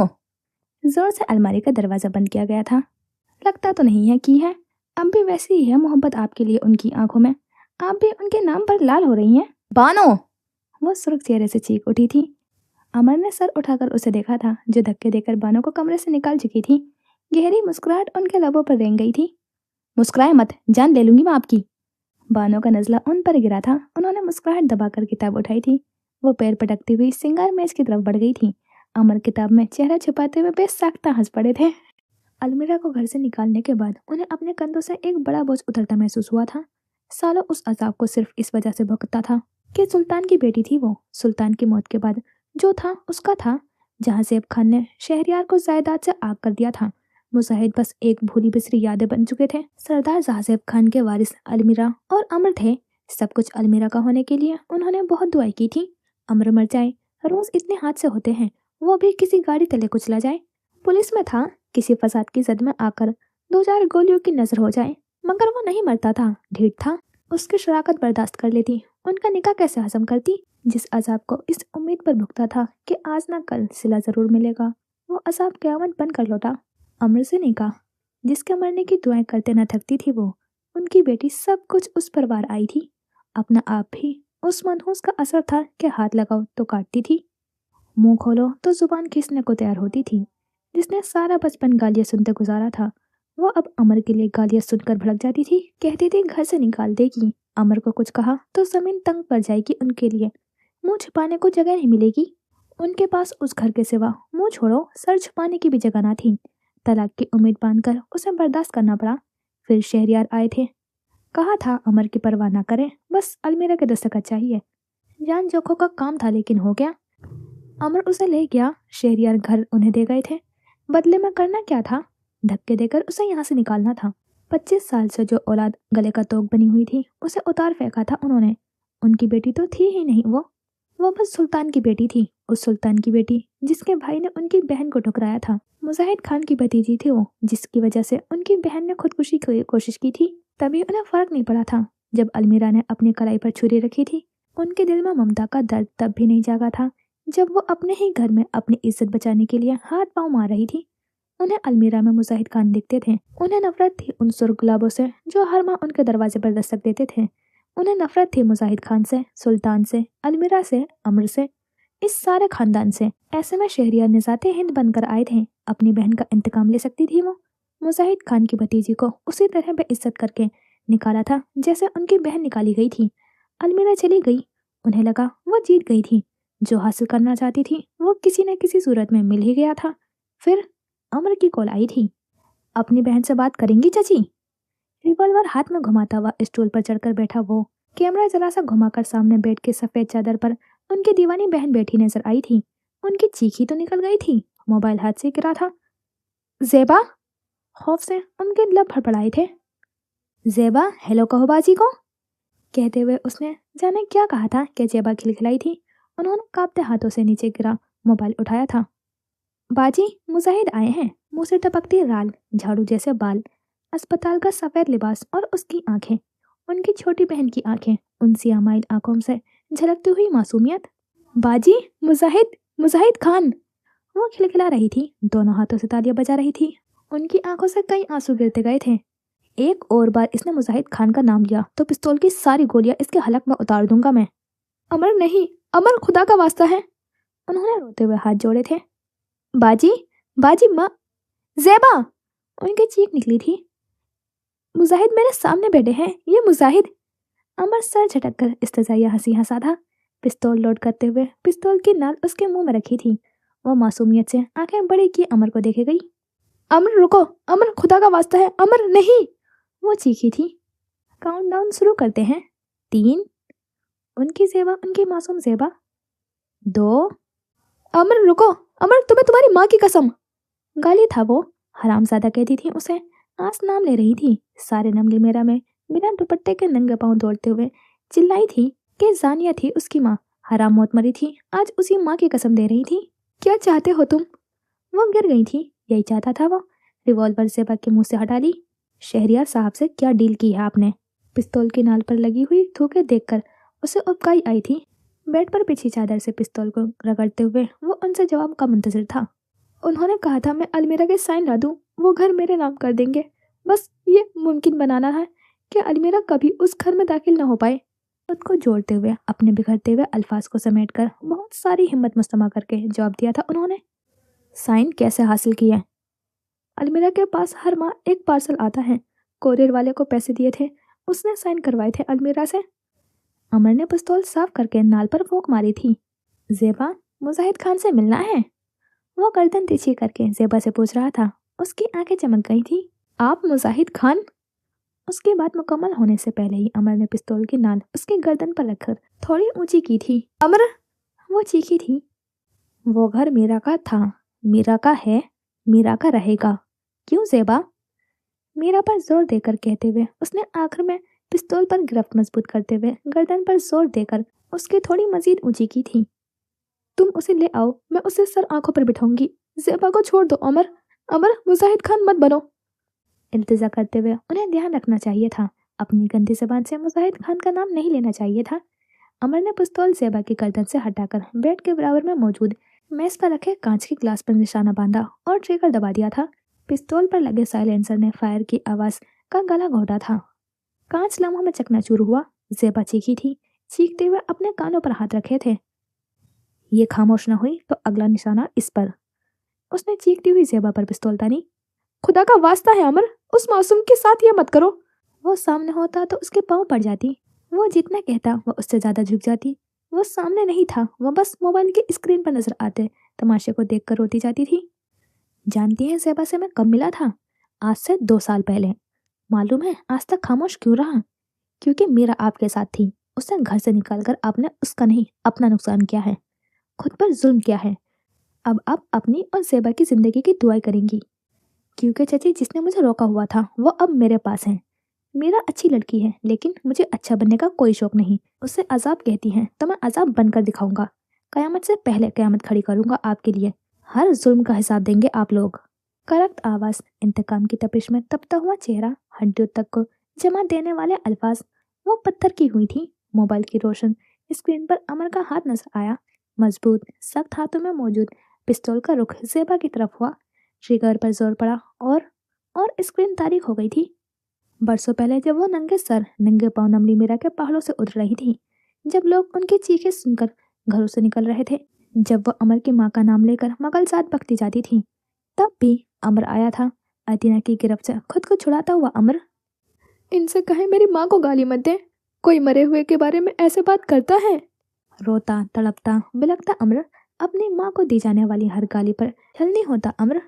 जोर से अलमारी का दरवाजा बंद किया गया था। लगता तो नहीं है की है, अब भी वैसी ही है मोहब्बत आपके लिए उनकी आंखों में। आप भी उनके नाम पर लाल हो रही हैं। बानो, वो सुर्ख चेहरे से चीख उठी थी। अमर ने सर उठाकर उसे देखा था, जो धक्के देकर बानो को कमरे से निकाल चुकी थी। गहरी मुस्कुराहट उनके लबों पर रेंग गई थी। मुस्कुराए मत, जान ले लूंगी मैं आपकी। बानो का नजला उन पर गिरा था। उन्होंने मुस्कुराहट दबाकर किताब उठाई थी। वो पैर पटकती हुई सिंगार मेज की तरफ बढ़ गई थी। अमर किताब में चेहरा छुपाते हुए बेसाख्ता हंस पड़े थे। अलमीरा को घर से निकालने के बाद उन्हें अपने कंधों से एक बड़ा बोझ उतरता महसूस हुआ था। सालों उस अजाब को सिर्फ इस वजह से भुगता था कि सुल्तान की बेटी थी वो। सुल्तान की मौत के बाद जो था उसका था। जहां सेब खान ने शहरियार को जायदाद से आग कर दिया था, मुजाहिद बस एक भूली बिसरी यादें बन चुके थे। सरदार साहब खान के वारिस अलमीरा और अमर थे। सब कुछ अलमीरा का होने के लिए उन्होंने बहुत दुआई की थी। अमर मर जाए, रोज इतने हादसे होते हैं, वो भी किसी गाड़ी तले कुचला जाए, पुलिस में था, किसी फसाद की जद में आकर 2-4 गोलियों की नजर हो जाए, मगर वो नहीं मरता था, ढीठ था। उसकी शराकत बर्दाश्त कर लेती, उनका निकाह कैसे हजम करती? जिस अजाब को इस उम्मीद पर भुगता था कि आज ना कल सिला जरूर मिलेगा, वो अजाब क़यामत बनकर लौटा। अमर से निकाह, जिसके मरने की दुआएं करते न थकती थी वो, उनकी बेटी, सब कुछ उस पर वार आई थी। अपना आप भी उस मनहूस का असर था कि हाथ लगाओ तो काटती थी, मुंह खोलो तो जुबान खींचने को तैयार होती थी। जिसने सारा बचपन गालियां सुनते गुजारा था, वो अब अमर के लिए गालियां सुनकर भड़क जाती थी। कहती थी घर से निकाल देगी। अमर को कुछ कहा तो जमीन तंग पड़ जाएगी उनके लिए, मुंह छिपाने को जगह नहीं मिलेगी। उनके पास उस घर के सिवा मुंह छोड़ो सर छुपाने की भी जगह ना थी। तलाक की उम्मीद बांधकर उसे बर्दाश्त करना पड़ा। फिर शहरियार आए थे। कहा था अमर की परवाह ना करें, बस अलमीरा के दस्तखत चाहिए। जान जोखों का काम था लेकिन हो गया। अमर उसे ले गया। शहरियार घर उन्हें दे गए थे। बदले में करना क्या था? धक्के देकर उसे यहाँ से निकालना था। 25 साल से जो औलाद गले का तोग बनी हुई थी उसे उतार फेंका था उन्होंने। उनकी बेटी तो थी ही नहीं वो बस सुल्तान की बेटी थी। उस सुल्तान की बेटी जिसके भाई ने उनकी बहन को ठुकराया था। मुजाहिद खान की भतीजी थी वो, जिसकी वजह से उनकी बहन ने खुदकुशी की कोशिश की थी। तभी उन्हें फर्क नहीं पड़ा था जब अलमीरा ने अपनी कलाई पर छुरी रखी थी। उनके दिल में ममता का दर्द तब भी नहीं जागा था जब वो अपने ही घर में अपनी इज्जत बचाने के लिए हाथ पांव मार रही थी। उन्हें अलमीरा में मुजाहिद खान दिखते थे। उन्हें नफरत थी उन सुर्ख से जो हर माह उनके दरवाजे पर दस्तक देते थे। उन्हें नफरत थी मुजाहिद खान से, सुल्तान से, अलमीरा से, अमर से, इस सारे खानदान से। ऐसे में शहरियार निजाते हिंद बनकर आए थे। अपनी बहन का इंतकाम ले सकती थी वो। मुजाहिद खान की भतीजी को उसी तरह बेइज्जत करके निकाला था जैसे उनकी बहन निकाली गई थी। अलमीरा चली गई। उन्हें लगा वो जीत गई थी। जो हासिल करना चाहती थी वो किसी न किसी सूरत में मिल ही गया था। फिर अमर की कॉल आई थी। अपनी बहन से बात करेंगी चाची? रिवॉल्वर हाथ में घुमाता हुआ स्टूल पर चढ़कर बैठा वो। कैमरा जरा सा घुमाकर सामने बेड के सफेद चादर पर उनकी दीवानी बहन बैठी नजर आई थी। उनकी चीखी तो निकल गई थी। मोबाइल हाथ से गिरा था। जेबा! खौफ से उनके लब फड़फड़ाए थे। जेबा, हेलो कहो बाजी को, कहते हुए उसने जाने क्या कहा था कि जेबा खिलखिलाई थी। उन्होंने कांपते हाथों से नीचे गिरा मोबाइल उठाया था। बाजी, मुजाहिद आए हैं। मुंह से टपकती राल, झाड़ू जैसे बाल, अस्पताल का सफेद लिबास और उसकी आंखें, उनकी छोटी बहन की आंखें, उन सियामाइल आंखों से झलकती हुई मासूमियत। बाजी, मुजाहिद, मुजाहिद खान! वो खिलखिला रही थी, दोनों हाथों से तालियां बजा रही थी। उनकी आंखों से कई आंसू गिरते गए थे। एक और बार इसने मुजाहिद खान का नाम लिया तो पिस्तौल की सारी गोलियां इसके हलक में उतार दूंगा मैं। अमर नहीं, अमर, खुदा का वास्ता है। उन्होंने रोते हुए हाथ जोड़े थे। बाजी, बाजी माँ, ज़ेबा! उनकी चीख निकली थी। मुजाहिद मेरे सामने बैठे हैं, ये मुजाहिद। अमर सर झटककर इस्तज़ाइया हंसी हंसा था। पिस्तौल लोड करते हुए पिस्तौल की नाल उसके मुंह में रखी थी। वो मासूमियत से आंखें बड़ी किए अमर को देखे गई। अमर रुको, अमर, खुदा का वास्ता है, अमर नहीं! वो चीखी थी। काउंटडाउन शुरू करते हैं। 3, उनकी ज़ेबा, उनकी मासूम ज़ेबा। 2, अमर रुको, अमर, तुम्हें तुम्हारी माँ की कसम! गाली था वो। हरामजादा कहती थी उसे। आस नाम ले रही थी। सारे नमली मेरा में बिना दुपट्टे के नंगे पांव दौड़ते हुए चिल्लाई थी कि जानिया थी उसकी माँ, हराम मौत मरी थी, आज उसी माँ की कसम दे रही थी। क्या चाहते हो तुम? वो गिर गई थी। यही चाहता था वो। रिवॉल्वर ज़ेबा के मुंह से हटा ली। शहरियार साहब से क्या डील की है आपने? पिस्तौल की नाल पर लगी हुई थूके देखकर उसे उबकाई आई थी। बेड पर बिछी चादर से पिस्तौल को रगड़ते हुए वो उनसे जवाब का मुंतजिर था। उन्होंने कहा था मैं अलमीरा के साइन ला दूं, वो घर मेरे नाम कर देंगे। बस ये मुमकिन बनाना है कि अलमीरा कभी उस घर में दाखिल न हो पाए। खुद को जोड़ते हुए, अपने बिखरते हुए अल्फाज को समेटकर बहुत सारी हिम्मत मुस्तमा करके जवाब दिया था उन्होंने। साइन कैसे हासिल किए? अलमीरा के पास हर माह एक पार्सल आता है। कोरियर वाले को पैसे दिए थे, उसने साइन करवाए थे अलमीरा से। अमर ने पिस्तौल साफ करके नाल पर फूंक मारी थी। ज़ेबा, मुजाहिद खान से मिलना है? वो गर्दन तिरछी करके ज़ेबा से पूछ रहा था। उसकी आंखें चमक गई थी। आप मुजाहिद खान? उसकी बात मुकम्मल होने से पहले ही अमर ने पिस्तौल की नाल उसकी गर्दन पर रखकर थोड़ी ऊंची की थी। अमर! वो चीखी थी। वो घर मीरा का था, मीरा का है, मीरा का रहेगा। क्यों ज़ेबा? मीरा पर जोर देकर कहते हुए उसने आखिर में पिस्तौल पर गिरफ्त मजबूत करते हुए गर्दन पर जोर देकर उसकी थोड़ी मजीद ऊंची की थी। तुम उसे ले आओ, मैं उसे सर आंखों पर बिठाऊंगी। ज़ेबा को छोड़ दो अमर, अमर, मुजाहिद खान मत बनो। इल्तिजा करते हुए उन्हें ध्यान रखना चाहिए था। अपनी गंदी जबान से मुजाहिद खान का नाम नहीं लेना चाहिए था। अमर ने पिस्तौल ज़ेबा की गर्दन से हटाकर बेड के बराबर में मौजूद मेज पर रखे कांच के ग्लास पर निशाना बांधा और ट्रिगर दबा दिया था। पिस्तौल पर लगे साइलेंसर ने फायर की आवाज का गला घोटा था। कांच लम्हों में चकनाचूर हुआ। ज़ेबा चीखी थी, चीखते हुए अपने कानों पर हाथ रखे थे। ये खामोश न हुई तो अगला निशाना इस पर। उसने चीखती हुई ज़ेबा पर पिस्तौल तानी। खुदा का वास्ता है अमर, उस मासूम के साथ ये मत करो। वो सामने होता तो उसके पाँव पड़ जाती। वो जितना कहता वो उससे ज्यादा झुक जाती। वो सामने नहीं था, वो बस मोबाइल की स्क्रीन पर नजर आते तमाशे को देखकर रोती जाती थी। जानती हैं ज़ेबा से मैं कब मिला था? आज से 2 साल पहले। मालूम है आज तक खामोश क्यों रहा? क्योंकि मेरा आपके साथ थी। उसे घर से निकालकर आपने उसका नहीं अपना नुकसान किया है, खुद पर जुल्म किया है। अब आप अपनी और ज़ेबा की जिंदगी की दुआएं करेंगी, क्योंकि चाची जिसने मुझे रोका हुआ था वो अब मेरे पास है। मेरा अच्छी लड़की है, लेकिन मुझे अच्छा बनने का कोई शौक नहीं। उसे अजाब कहती हैं तो मैं अजाब बनकर दिखाऊंगा। कयामत से पहले कयामत खड़ी करूंगा आपके लिए। हर जुल्म का हिसाब देंगे आप लोग। करख्त आवाज, इंतकाम की तपिश में तपता हुआ चेहरा, हड्डियों तक को जमा देने वाले अल्फाज। वो पत्थर की हुई थी। मोबाइल की रोशन स्क्रीन पर अमर का हाथ नजर आया। मजबूत सख्त हाथों में मौजूद पिस्तौल का रुख ज़ेबा की तरफ हुआ। ट्रिगर पर जोर पड़ा और स्क्रीन तारीख हो गई थी। बरसों पहले जब वो नंगे सर नंगे पांव नमली मीरा के पहाड़ों से उतर रही थी, जब लोग उनकी चीखें सुनकर घरों से निकल रहे थे, जब वो अमर की माँ का नाम लेकर मगलजात बकती जाती थी, तब भी अमर आया था। अदीना की गिरफ्त से खुद को छुड़ाता हुआ अमर। इनसे कहे मेरी माँ को गाली मत दे, कोई मरे हुए के बारे में ऐसे बात करता है। रोता तड़पता बिलखता अमर अपनी माँ को दी जाने वाली हर गाली पर छलनी होता अमर।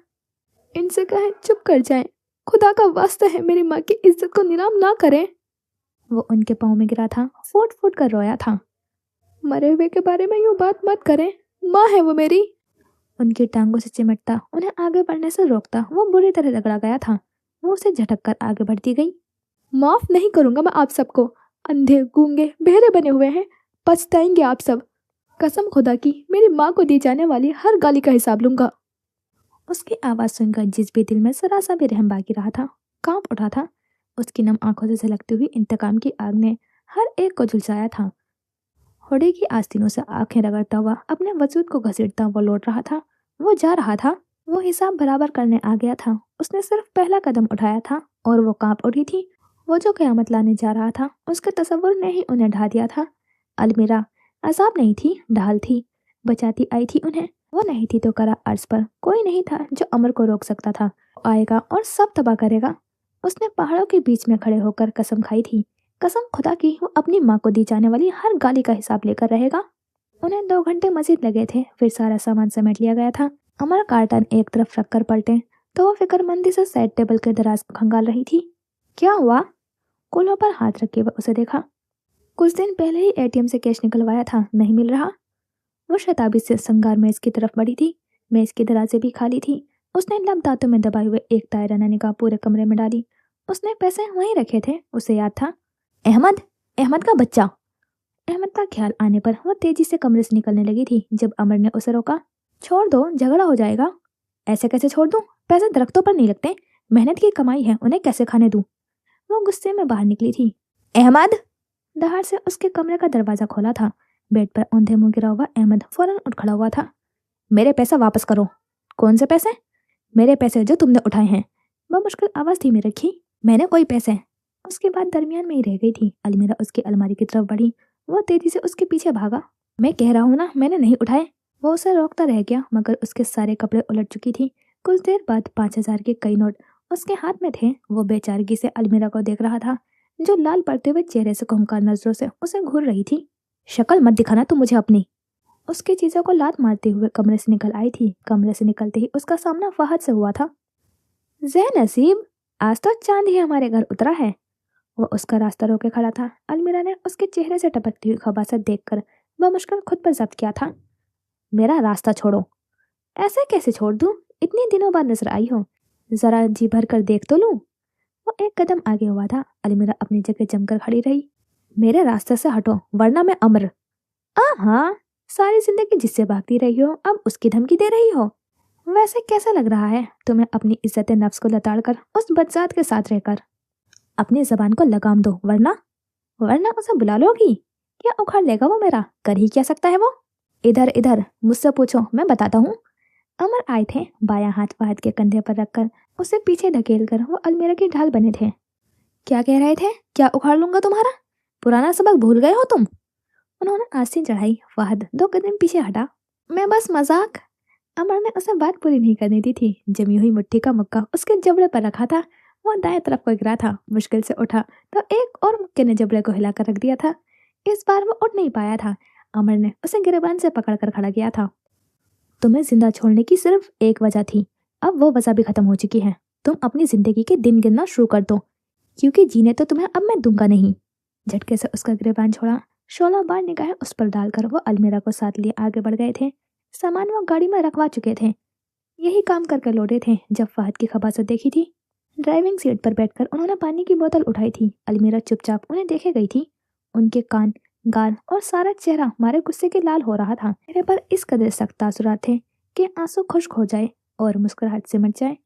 इनसे कहे चुप कर जाएं, खुदा का वास्ता है मेरी माँ की इज्जत को नीलाम ना करें। वो उनके पाँव में गिरा था, फूट फूट कर रोया था। मरे हुए के बारे में यूं बात मत करें, माँ है वो मेरी। उनकी टांगों से चिमटता उन्हें आगे बढ़ने से रोकता वो बुरी तरह रगड़ा गया था। वो उसे झटक कर आगे बढ़ती गई। माफ नहीं करूंगा मैं आप सबको। अंधे गूंगे बहरे बने हुए हैं, पछताएंगे आप सब। कसम खुदा की मेरी माँ को दी जाने वाली हर गाली का हिसाब लूंगा। उसकी आवाज सुनकर जिस भी दिल में जरा सा भी रहम बाकी रहा था, कांप उठा था। उसकी नम आंखों से झलकती हुई इंतकाम की आग ने हर एक को झुलसाया था। होड़ी की आस्तीनों से आंखें रगड़ता हुआ अपने वजूद को घसीटता वो लौट रहा था। वो जा रहा था। वो हिसाब बराबर करने आ गया था। उसने सिर्फ पहला कदम उठाया था और वो कांप उठी थी। वो जो कयामत लाने जा रहा था उसके तस्वुर ने ही उन्हें ढा दिया था। अलमीरा अजाब नहीं थी, ढाल थी। बचाती आई थी उन्हें। वो नहीं थी तो करा अर्ज पर कोई नहीं था जो अमर को रोक सकता था। वो आएगा और सब तबाह करेगा। उसने पहाड़ों के बीच में खड़े होकर कसम खाई थी। कसम खुदा की वो अपनी माँ को दी जाने वाली हर गाली का हिसाब लेकर रहेगा। उन्हें 2 घंटे मजीद लगे थे, फिर सारा सामान समेट लिया गया था। अमर कार्टन एक तरफ रखकर पलटे तो वो फिक्रमंदी से साइड टेबल के दराज को खंगाल रही थी। क्या हुआ? कोल्हों पर हाथ रखे वह उसे देखा। कुछ दिन पहले ही एटीएम से कैश निकलवाया था, नहीं मिल रहा। वो शताबी से संगार मेज की तरफ बढ़ी थी। मेज की दराजें भी खाली थी। उसने लब दांतों में दबाए हुए एक तायराना निगाह पूरे कमरे में डाली। उसने पैसे वहीं रखे थे, उसे याद था। अहमद, अहमद का बच्चा। अहमद का ख्याल आने पर वो तेजी से कमरे से निकलने लगी थी जब अमर ने उसे रोका। छोड़ दो, झगड़ा हो जाएगा। ऐसे कैसे छोड़ दूं? पैसे दरख्तों पर नहीं लगते, मेहनत की कमाई है, उन्हें कैसे खाने दूं? वो गुस्से में बाहर निकली थी। अहमद! दहाड़ से उसके कमरे का दरवाजा खोला था। बेड पर औंधे मुंह गिरा हुआ अहमद फौरन उठ खड़ा हुआ था। मेरे पैसे वापस करो। कौन से पैसे? मेरे पैसे जो तुमने उठाए हैं। वह मुश्किल आवाज धीमे रखी। मैंने कोई पैसे। उसके बाद दरमियान में ही रह गई थी। अलमीरा उसकी अलमारी की तरफ बढ़ी। वो तेजी से उसके पीछे भागा। मैं कह रहा हूँ ना, मैंने नहीं उठाए। वो उसे रोकता रह गया, मगर उसके सारे कपड़े उलट चुकी थी। कुछ देर बाद 5,000 के कई नोट उसके हाथ में थे। वो बेचारगी से अलमीरा को देख रहा था, जो लाल पड़ते हुए चेहरे से खूंखार नजरों से उसे घूर रही थी। शक्ल मत दिखाना तुम मुझे अपनी। उसकी चीजों को लात मारते हुए कमरे से निकल आई थी। कमरे से निकलते ही उसका सामना फहद से हुआ था। जै नसीब, आज तो चांद ही हमारे घर उतरा है। वो उसका रास्ता रोके खड़ा था। अलमीरा ने उसके चेहरे से टपकती हुई खबासत देखकर वह मुश्किल खुद पर जब्त किया था। मेरा रास्ता छोड़ो। ऐसे कैसे छोड़ दूं? इतने दिनों बाद नजर आई हो, जरा जी भर कर देख तो लूं। वो एक कदम आगे हुआ था। अलमीरा अपनी जगह जमकर खड़ी रही। मेरे रास्ते से हटो वरना मैं अमर। हाँ, सारी जिंदगी जिससे भागती रही हो अब उसकी धमकी दे रही हो। वैसे कैसा लग रहा है तुम्हें अपनी इज्जत नफ्स को लताड़ कर उस बदजात के साथ रहकर? अपनी जबान को लगाम दो वरना उसे बुला लोगी। क्या उखाड़ लेगा वो मेरा? कर ही क्या सकता है वो? इधर इधर मुझसे पूछो, मैं बताता हूँ। अमर आए थे। बायां हाथ फहद के कंधे पर रखकर उसे पीछे धकेल कर वो अलमीरा की ढाल बने थे। क्या कह रहे थे? क्या उखाड़ लूंगा तुम्हारा? पुराना सबक भूल गए हो तुम? उन्होंने आस्तीन चढ़ाई। फहद 2 कदम पीछे हटा। मैं बस मजाक। अमर ने उसे बात पूरी नहीं करने दी थी। जमी हुई मुट्ठी का मुक्का उसके जबड़े पर रखा था। वो दाएं तरफ को गिरा था। मुश्किल से उठा तो एक और मुक्के ने जबड़े को हिलाकर रख दिया था। इस बार वो उठ नहीं पाया था। अमर ने उसे गिरबान से पकड़कर खड़ा किया था। तुम्हें जिंदा छोड़ने की सिर्फ एक वजह थी, अब वो वजह भी खत्म हो चुकी है। तुम अपनी जिंदगी के दिन गिनना शुरू कर दो, क्योंकि जीने तो तुम्हें अब मैं दूंगा नहीं। झटके से उसका गिरबान छोड़ा, 16 बार निगाहें उस पर डालकर वो अलमीरा को साथ लिए आगे बढ़ गए थे। सामान वो गाड़ी में रखवा चुके थे। यही काम करके लौटे थे जब फहद की खबासत देखी थी। ड्राइविंग सीट पर बैठकर उन्होंने पानी की बोतल उठाई थी। अलमीरा चुपचाप उन्हें देखे गई थी। उनके कान, गाल और सारा चेहरा मारे गुस्से के लाल हो रहा था। चेहरे पर इस कदर सख्त तासुरात थे कि आंसू खुश्क हो जाए और मुस्कुराहट सिमट जाए।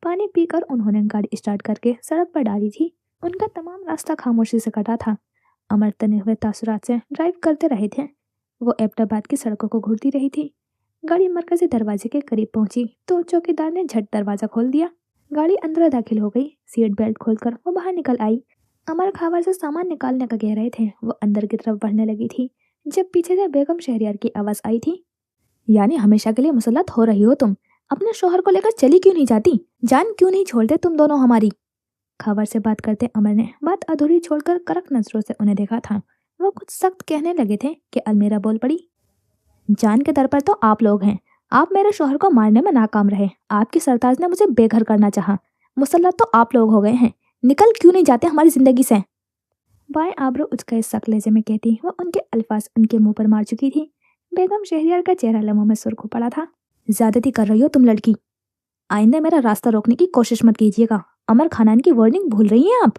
पानी पीकर उन्होंने गाड़ी स्टार्ट करके सड़क पर डाली थी। उनका तमाम रास्ता खामोशी से कटा था। अमर तने हुए तासुरात से ड्राइव करते रहे थे। वो एबटाबाद की सड़कों को घूरती रही थी। गाड़ी मरकजी दरवाजे के करीब पहुंची तो चौकीदार ने झट दरवाजा खोल दिया। गाड़ी अंदर दाखिल हो गई। सीट बेल्ट खोलकर वो बाहर निकल आई। अमर खावर से सामान निकालने का कह रहे थे। वो अंदर की तरफ बढ़ने लगी थी जब पीछे से बेगम शहरियार की आवाज आई थी। यानी हमेशा के लिए मुसल्लत हो रही हो तुम? अपने शोहर को लेकर चली क्यों नहीं जाती? जान क्यों नहीं छोड़ते तुम दोनों हमारी? खबर से बात करते अमर ने बात अधूरी छोड़कर कड़क नजरों से उन्हें देखा था। वो कुछ सख्त कहने लगे थे कि अलमीरा बोल पड़ी। जान के दर पर तो आप लोग हैं। आप मेरे शोहर को मारने में नाकाम रहे। आपकी सरताज ने मुझे बेघर करना चाहा। मुसल्लत तो आप लोग हो गए हैं। निकल क्यों नहीं जाते हमारी जिंदगी से? बाएं आबरू उचके सख्त लहजे में कहती वो उनके अल्फाज उनके मुंह पर मार चुकी थी। बेगम शहरियार का चेहरा लम्हों में सुर्ख हो पड़ा था। ज्यादती कर रही हो तुम लड़की। आइंदा मेरा रास्ता रोकने की कोशिश मत कीजिएगा। अमर खानान की वार्निंग भूल रही हैं आप?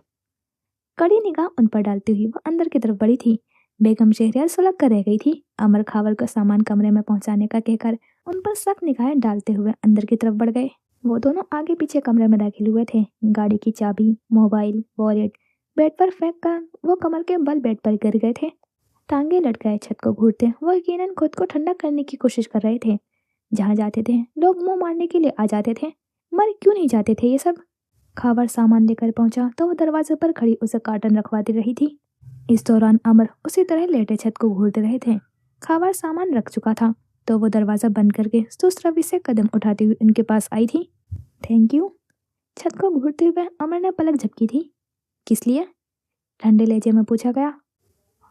कड़ी निगाह उन पर डालती हुई वो अंदर की तरफ बढ़ी थी। बेगम शहरियार सुलग कर रह गई थी। अमर खावर को सामान कमरे में पहुंचाने का कहकर उन पर सख्त निगाहें डालते हुए अंदर की तरफ बढ़ गए। वो दोनों आगे पीछे कमरे में दाखिल हुए थे। गाड़ी की चाबी, मोबाइल, वॉलेट बेड पर फेंक कर वो कमर के बल बेड पर गिर गए थे। टांगे लटकाए छत को घूरते वो यकीनन खुद को ठंडा करने की कोशिश कर रहे थे। जहाँ जाते थे लोग मुंह मारने के लिए आ जाते थे। मर क्यों नहीं जाते थे ये सब? खावर सामान लेकर पहुंचा तो वो दरवाजे पर खड़ी उसे कार्टन रखवाती रही थी। इस दौरान अमर उसी तरह लेटे छत को घूरते रहे थे। खावर सामान रख चुका था तो वो दरवाजा बंद करके सुस्त रवि से कदम उठाती हुई उनके पास आई थी। Thank you. छत को घूरते हुए अमर ने पलक झपकी थी। किस लिए? ठंडे लहजे में पूछा गया।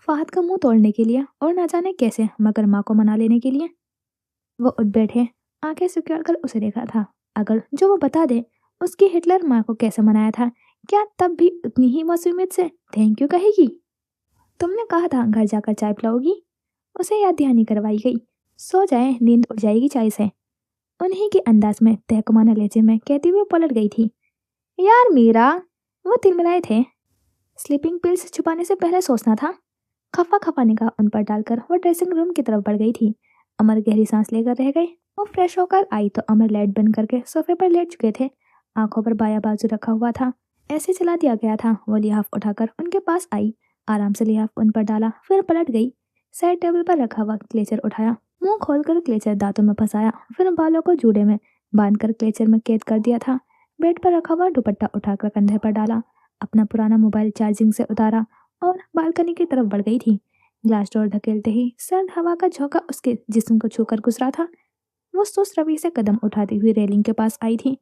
फहद का मुंह तोड़ने के लिए, और ना जाने कैसे, मगर माँ को मना लेने के लिए। वो उठ बैठे, आंखें सिकुड़ कर उसे देखा था। अगर जो वो बता दे उसकी हिटलर माँ को कैसे मनाया था, क्या तब भी उतनी ही मासूमियत से थैंक यू कहेगी? तुमने कहा था घर जाकर चाय पिलाओगी। उसे याद दहानी करवाई गई। सो जाए, नींद उड़ जाएगी चाय से। उन्हीं के अंदाज में तहकुमाना लहजे में कहती हुई पलट गई थी। यार मीरा, वो तिलमिलाए थे। स्लीपिंग पिल्स छुपाने से पहले सोचना था। खफा खफा निगाह उन पर डालकर वो ड्रेसिंग रूम की तरफ बढ़ गई थी। अमर गहरी सांस लेकर रह गए। वो फ्रेश होकर आई तो अमर लाइट बंद करके सोफे पर लेट चुके थे। आंखों पर बाया बाजू रखा हुआ था। ऐसे चला दिया गया था। वो लिहाफ उठाकर उनके पास आई, आराम से लिहाफ उन पर डाला, फिर पलट गई। साइड टेबल पर रखा हुआ क्लेचर उठाया, मुंह खोलकर क्लेचर दांतों में फंसाया, फिर बालों को जूड़े में बांधकर क्लेचर में कैद कर दिया था। बेड पर रखा हुआ दुपट्टा उठाकर कंधे पर डाला, अपना पुराना मोबाइल चार्जिंग से उतारा और बालकनी की तरफ बढ़ गई थी। ग्लास डोर धकेलते ही सर्द हवा का झोंका उसके जिस्म को छूकर गुजरा था। वो सुस्त रवि से कदम उठाती हुई रेलिंग के पास आई थी।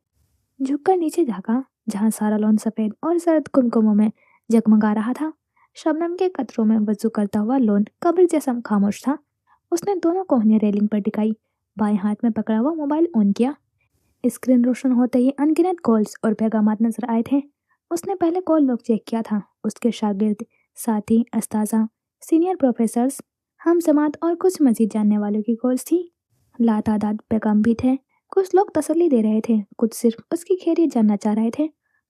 झुककर नीचे झांका, जहां सारा लॉन सफेद और सर्द कुमकुमों में जगमगा रहा था। शबनम के कतरों में वजू करता हुआ लॉन कब्र जैसा खामोश था। उसने दोनों कोहनियां रेलिंग पर टिकाई, बाएं हाथ में पकड़ा हुआ मोबाइल ऑन किया। स्क्रीन रोशन होते ही अनगिनत कॉल्स और पैगामात नजर आए थे। उसने पहले कॉल लॉग चेक किया था। उसके शागिर्द, साथी, अस्ताजा, सीनियर प्रोफेसर्स, हम जमात और कुछ मजीद जानने वालों की कॉल्स थी। लातादाद पैगाम भी थे। कुछ लोग तसल्ली दे रहे थे, कुछ सिर्फ उसकी खैरियत जानना चाह रहे थे।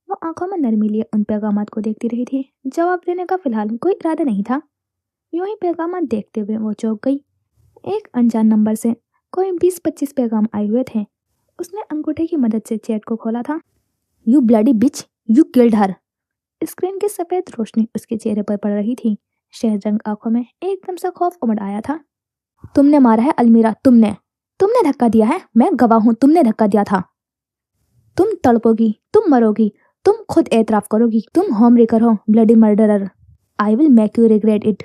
वो आंखों में नरमी लिए उन पैगामात को देखती रही थी। जवाब देने का फिलहाल कोई इरादा नहीं था। यूं ही पैगामात देखते हुए वो चौंक गई। एक अनजान नंबर से कोई 20-25 पैगाम आए हुए थे। उसने अंगूठे की मदद से चैट को खोला था। You bloody bitch, you killed her. Screen की सफेद रोशनी उसके चेहरे पर पड़ रही थी। शहद रंग आंखों में एकदम से खौफ उमड़ आया था। तुमने मारा है अलमीरा, तुमने धक्का दिया है। मैं गवाह हूं, तुमने धक्का दिया था। तुम तड़पोगी, तुम मरोगी, तुम खुद एतराफ करोगी, तुम होम रेकर हो, bloody murderer. I will make you regret it.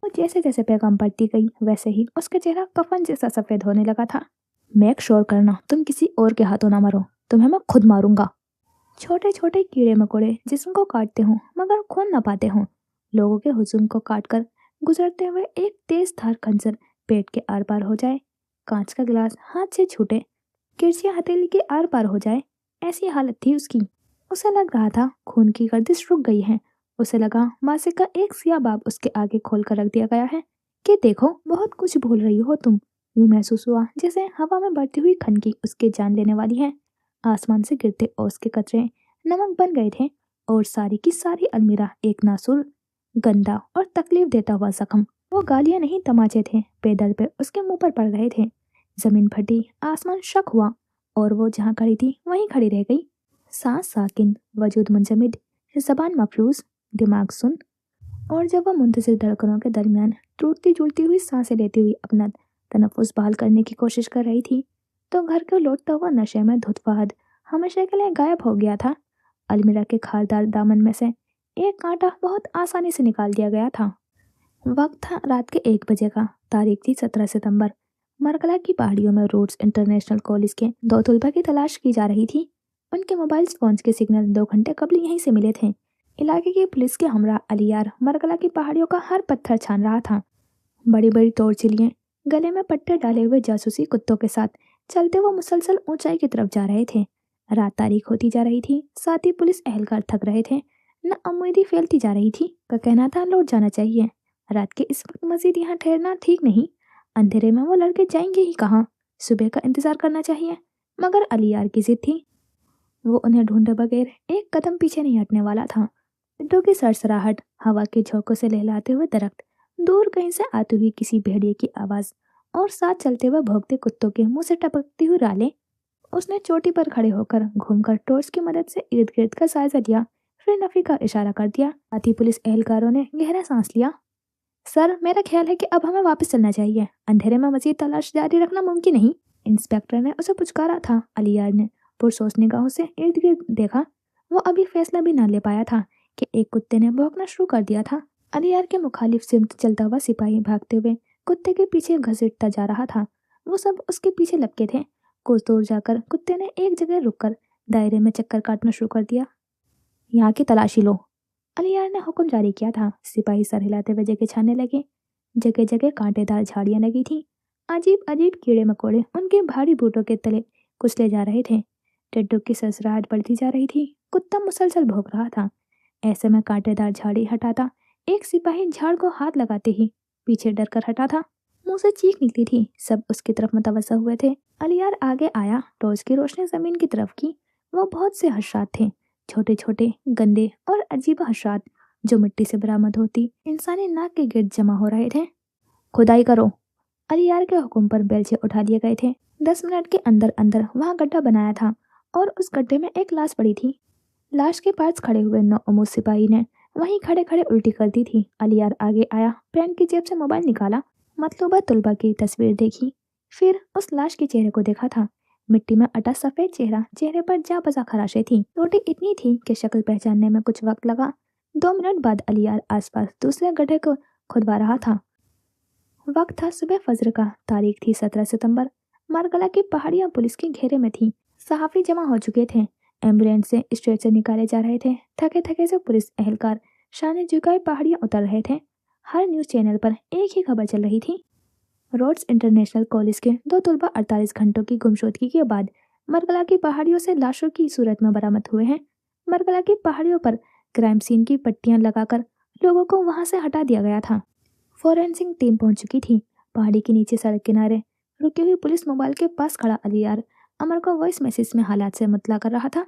वो जैसे जैसे पैगाम पढ़ती गई वैसे ही उसका चेहरा कफन जैसा सफेद होने लगा था। मेक श्योर करना तुम किसी और के हाथों ना मरो, तुम्हें मैं खुद मारूंगा। छोटे छोटे कीड़े मकोड़े जिस्म को काटते हों मगर खून न पाते हों, लोगों के हुजूम को काटकर गुजरते हुए एक तेज धार खंजर पेट के आर पार हो जाए, कांच का गिलास हाथ से छूटे, किरचिया हथेली के आर पार हो जाए, ऐसी हालत थी उसकी। उसे लग रहा था खून की गर्दिश रुक गई है। उसे लगा मासिक का एक सिया बाब उसके आगे खोल कर रख दिया गया है कि देखो बहुत कुछ भूल रही हो तुम। यूं महसूस हुआ जैसे हवा में बढ़ती हुई खनकी उसके जान लेने वाली है। आसमान से गिरते ओस के कतरे नमक बन गए थे और सारी की सारी अलमीरा एक नासुर, गंदा और तकलीफ देता हुआ जख्म। वो गालियां नहीं तमाचे थे, पैदल पे उसके मुंह पर पड़ रहे थे। जमीन फटी, आसमान शक हुआ और वो जहाँ खड़ी थी वहीं खड़ी रह गई। सांस साकिन, वजूद मुंजमिद, जबान मफलूज, दिमाग सुन। और जब वह मुंतजिर धड़कनों के दरमियान टूटती जुलती हुई सांसें लेती हुई अपना तनफ्फुस बहाल करने की कोशिश कर रही थी, तो घर को लौटता हुआ नशे में धुत फहद हमेशा के लिए गायब हो गया था। अलमीरा के खालदार दामन में से एक कांटा बहुत आसानी से निकाल दिया गया था। वक्त था रात के 1 बजे का। तारीख थी 17 सितंबर। मरकला की पहाड़ियों में रोड्स इंटरनेशनल कॉलेज के 2 तलबा की तलाश की जा रही थी। उनके मोबाइल फोन्स के सिग्नल 2 घंटे कबल यहीं से मिले थे। इलाके की पुलिस के हमरा अलियार मरकला की पहाड़ियों का हर पत्थर छान रहा था। बड़ी बड़ी तोड़चिलियां गले में पट्टे डाले हुए जासूसी कुत्तों के साथ चलते हुए मुसलसल ऊंचाई की तरफ जा रहे थे। रात तारीख होती जा रही थी, साथ ही पुलिस एहलकार थक रहे थे। न उम्मीदी फैलती जा रही थी। का कहना था लौट जाना चाहिए। रात के इस वक्त मजीद यहाँ ठहरना ठीक नहीं। अंधेरे में वो लड़के जाएंगे ही कहाँ। सुबह का इंतजार करना चाहिए। मगर अलियार की जिद थी। वो उन्हें ढूंढे बगैर एक कदम पीछे नहीं हटने वाला था। टिड्डों की सरसराहट, हवा के झोंकों से लहलाते हुए दरख्त, दूर कहीं से आती हुई किसी भेड़िए की आवाज और साथ चलते हुए भौंकते कुत्तों के मुंह से टपकती हुई रालें। उसने चोटी पर खड़े होकर घूमकर टॉर्च की मदद से इर्द गिर्द का जायजा लिया, फिर नफी का इशारा कर दिया। साथ ही पुलिस एहलकारों ने गहरा सांस लिया। सर, मेरा ख्याल है कि अब हमें वापस चलना चाहिए। अंधेरे में मजीद तलाश जारी रखना मुमकिन नहीं। इंस्पेक्टर ने उसे पुचकारा था। अलियार ने पुरसोच निगाहों से इर्द गिर्द देखा। वो अभी फैसला भी न ले पाया था कि एक कुत्ते ने भौंकना शुरू कर दिया था। अलियार के मुखालिफ सिमत चलता हुआ सिपाही भागते हुए कुत्ते के पीछे घसीटता जा रहा था। वो सब उसके पीछे लपके थे। कुछ दूर जाकर कुत्ते ने एक जगह रुककर दायरे में चक्कर काटना शुरू कर दिया। यहाँ की तलाशी लो, अलियार ने हुक्म जारी किया था। सिपाही सर हिलाते हुए जगह छानने लगे। जगह जगह कांटेदार झाड़ियां लगी थीं। अजीब अजीब कीड़े मकोड़े उनके भारी बूटों के तले कुचले जा रहे थे। टिड्डों की सरसराहट बढ़ती जा रही थी। कुत्ता मुसलसल भौंक रहा था। ऐसे में कांटेदार झाड़ी हटाता एक सिपाही झाड़ को हाथ लगाते ही पीछे डर कर हटा था। मुंह से चीख निकली थी। सब उसकी तरफ मुतवज्जह हुए थे। अलियार आगे आया। टॉर्च की रोशनी जमीन की तरफ की। वो बहुत से हशरात थे, छोटे छोटे, गंदे और अजीब हशरात, जो मिट्टी से बरामद होती इंसानी नाक के गिर्द जमा हो रहे थे। खुदाई करो, अलियार के हुक्म पर बेलचे उठा लिए गए थे। 10 मिनट के अंदर अंदर वहां गड्ढा बनाया था और उस गड्ढे में एक लाश पड़ी थी। लाश के पास खड़े हुए नौअमूद सिपाही ने वहीं खड़े खड़े उल्टी कर दी थी। अलियार आगे आया, पैंट की जेब से मोबाइल निकाला, मतलूबा तुलबा की तस्वीर देखी, फिर उस लाश के चेहरे को देखा था। मिट्टी में अटा सफेद चेहरा, चेहरे पर जा बजा खराशें थी। चोटी इतनी थी कि शक्ल पहचानने में कुछ वक्त लगा। 2 मिनट बाद अलियार आसपास दूसरे गड्ढे को खुदवा रहा था। वक्त था सुबह फजर का। तारीख थी 17 सितंबर। मारगला की पहाड़ियां पुलिस के घेरे में थी। सहाफी जमा हो चुके थे। एम्बुलेंस से स्ट्रेचर निकाले जा रहे थे। थके थके से पुलिस एहलकार शाने झुकाए पहाड़ियां उतर रहे थे। हर न्यूज चैनल पर एक ही खबर चल रही थी। रोड्स इंटरनेशनल कॉलेज के 2 तलबा 48 घंटों की गुमशुदगी के बाद मरकला की पहाड़ियों से लाशों की सूरत में बरामद हुए हैं। मरकला की पहाड़ियों पर क्राइम सीन की पट्टियां लगाकर लोगों को वहां से हटा दिया गया था। फॉरेंसिक टीम पहुंच चुकी थी। पहाड़ी के नीचे सड़क किनारे रुकी हुई पुलिस मोबाइल के पास खड़ा अलियार अमर को वॉइस मैसेज में हालात से मुतला कर रहा था।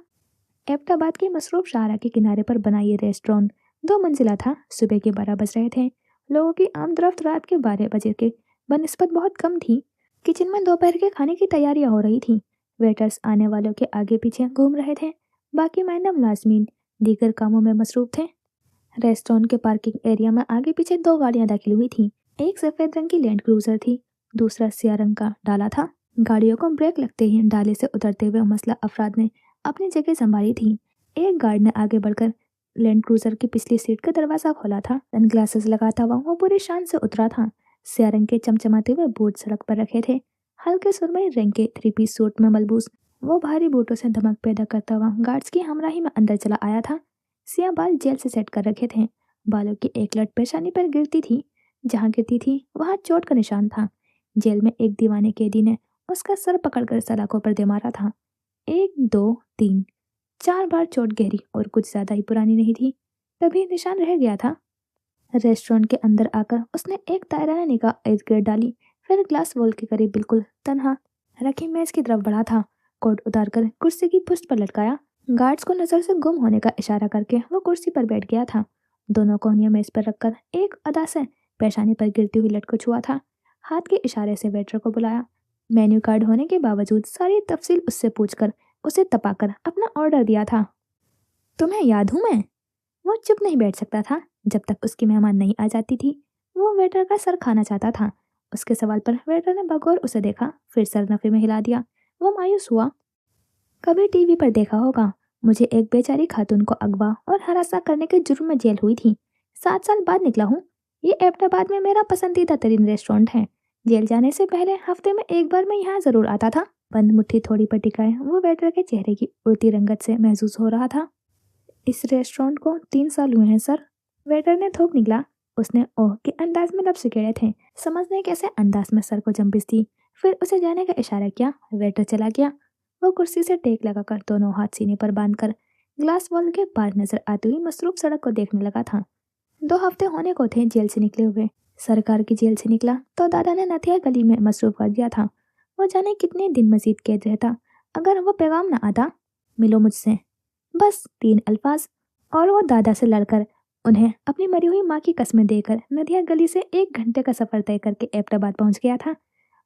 एबटाबाद की मसरूफ शाहरा के किनारे पर बना ये रेस्टोरेंट 2 मंजिला था। सुबह के 12 बज रहे थे। लोगों की आमदरफ्त रात के 12 बजे के बनिस्बत बहुत कम थी। किचन में दोपहर के खाने की तैयारियां हो रही थी। वेटर्स आने वालों के आगे पीछे घूम रहे थे। बाकी मैडम मुलाजमीन दीगर कामों में मसरूफ थे। रेस्टोरेंट के पार्किंग एरिया में आगे पीछे 2 गाड़ियां दाखिल हुई थी। एक सफेद रंग की लैंड क्रूजर थी, दूसरा सिया रंग का डाला था। गाड़ियों को ब्रेक लगते ही डाले से उतरते हुए मसला अफराद ने अपनी जगह संभाली थी। एक गार्ड ने आगे बढ़कर लैंड क्रूजर की पिछली सीट का दरवाजा खोला था। सन ग्लासेस लगाता हुआ वो पूरी शान से उतरा था। सिया रंग के चमचमाते हुए बूट सड़क पर रखे थे। हल्के सुरमई रंग के 3 पीस सूट में मलबूस वो भारी बूटों से धमक पैदा करता हुआ गार्ड्स की हमराही में अंदर चला आया था। सिया बाल जेल से सेट कर रखे थे। बालों की एक लट पेशानी पर गिरती थी। जहाँ गिरती थी वहाँ चोट का निशान था। जेल में एक दीवाने कैदी ने उसका सर पकड़कर सलाखों पर दे मारा था। 1 2 3 4 बार चोट गहरी और कुछ ज्यादा ही पुरानी नहीं थी, तभी निशान रह गया था। रेस्टोरेंट के अंदर आकर उसने एक दायरा निगाह इर्द गिर्द डाली, फिर ग्लास वॉल के करीब बिल्कुल तन्हा रखी मेज की तरफ बढ़ा था। कोट उतारकर कुर्सी की पुष्ट पर लटकाया। गार्ड्स को नजर से गुम होने का इशारा करके वो कुर्सी पर बैठ गया था। दोनों कोहनियां मेज पर रखकर एक अदा से पेशानी पर गिरती हुई लट को छुआ था। हाथ के इशारे से वेटर को बुलाया। मेन्यू कार्ड होने के बावजूद सारी तफसील उससे पूछकर उसे तपाकर अपना ऑर्डर दिया था। तुम्हें याद हूं मैं? वो चुप नहीं बैठ सकता था जब तक उसकी मेहमान नहीं आ जाती थी। वो वेटर का सर खाना चाहता था। उसके सवाल पर वेटर ने बगौर उसे देखा, फिर सर नफे में हिला दिया। वो मायूस हुआ। कभी टीवी पर देखा होगा, मुझे एक बेचारी खातून को अगवा और हरासा करने के जुर्म में जेल हुई थी। 7 साल बाद निकला हूँ। ये एबटाबाद में मेरा पसंदीदा तरीन रेस्टोरेंट है। जेल जाने से पहले हफ्ते में एक बार मैं यहाँ जरूर आता था। बंद मुट्ठी थोड़ी पर टिकाए वो वेटर के चेहरे की उड़ती रंगत से महसूस हो रहा था। इस रेस्टोरेंट को 3 साल हुए हैं सर। वेटर ने थोक निकला। उसने ओह के अंदाज में लब सिकेड़े थे। समझने कैसे अंदाज में सर को जंपिस थी। फिर उसे जाने का इशारा किया। वेटर चला गया। वो कुर्सी से टेक लगाकर दोनों हाथ सीने पर बांधकर ग्लास वॉल के पार नजर आती हुई मसरूफ सड़क को देखने लगा था। 2 हफ्ते होने को थे जेल से निकले हुए। सरकार की जेल से निकला तो दादा ने नथिया गली में मसरूफ कर दिया था। वो जाने कितने दिन मजीद कैद रहता अगर वो पैगाम न आता, मिलो मुझसे। बस 3 अल्फाज, और वो दादा से लड़कर उन्हें अपनी मरी हुई माँ की कस्में देकर नदिया गली से 1 घंटे का सफर तय करके एबटाबाद पहुंच गया था।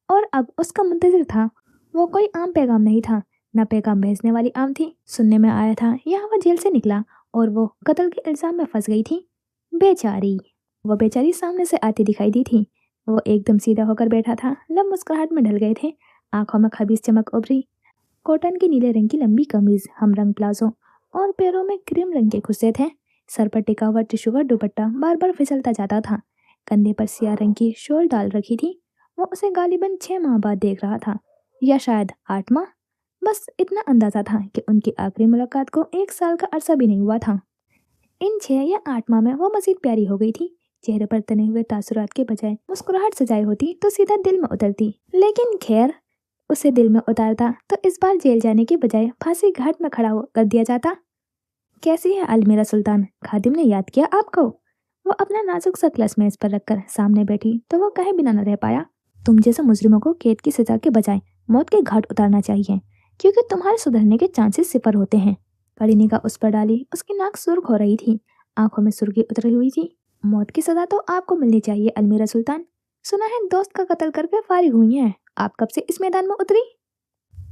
और अब उसका मुंतजिर था। वो कोई आम पैगाम नहीं था, न पैगाम भेजने वाली आम थी। सुनने में आया था यहाँ वो जेल से निकला और वो कत्ल के इल्जाम में फंस गई थी। बेचारी। वो बेचारी सामने से आती दिखाई दी थी। वो एकदम सीधा होकर बैठा था, लब मुस्कुराहट में ढल गए थे, आंखों में खबीज चमक उभरी। कॉटन की नीले रंग की लंबी कमीज, हमरंग प्लाजो और पैरों में क्रीम रंग के खुस्से थे। सर पर टिका हुआ टिश्यू का दुपट्टा बार बार फिसलता जाता था। कंधे पर सियाह रंग की शॉल डाल रखी थी। वो उसे गालिबन 6 माह बाद देख रहा था, या शायद 8 माह। बस इतना अंदाजा था कि उनकी आखिरी मुलाकात को 1 साल का अरसा भी नहीं हुआ था। इन 6 या 8 माह में वो मजीद प्यारी हो गई थी। चेहरे पर तने हुए तासुरात के बजाय मुस्कुराहट सजाई होती तो सीधा दिल में उतरती। लेकिन खैर, उसे दिल में उतारता तो इस बार जेल जाने के बजाय फांसी घाट में खड़ा कर दिया जाता। कैसी है अलमीरा सुल्तान? खादिम ने याद किया आपको? वो अपना नाजुक सा ग्लास मेज पर रखकर सामने बैठी तो वो कहे बिना न रह पाया। तुम जैसे मुजरिमों को कैद की सजा के बजाय मौत के घाट उतारना चाहिए, क्योंकि तुम्हारे सुधरने के चांसेस 0 होते हैं। कड़ी निगाह उस पर डाली। उसकी नाक सुर्ख हो रही थी, आंखों में सुर्खी उतरी हुई थी। मौत की सजा तो आपको मिलनी चाहिए अलमीरा सुल्तान। सुना है दोस्त का कत्ल करके फारिग हुई हैं। आप कब से इस मैदान में उतरी?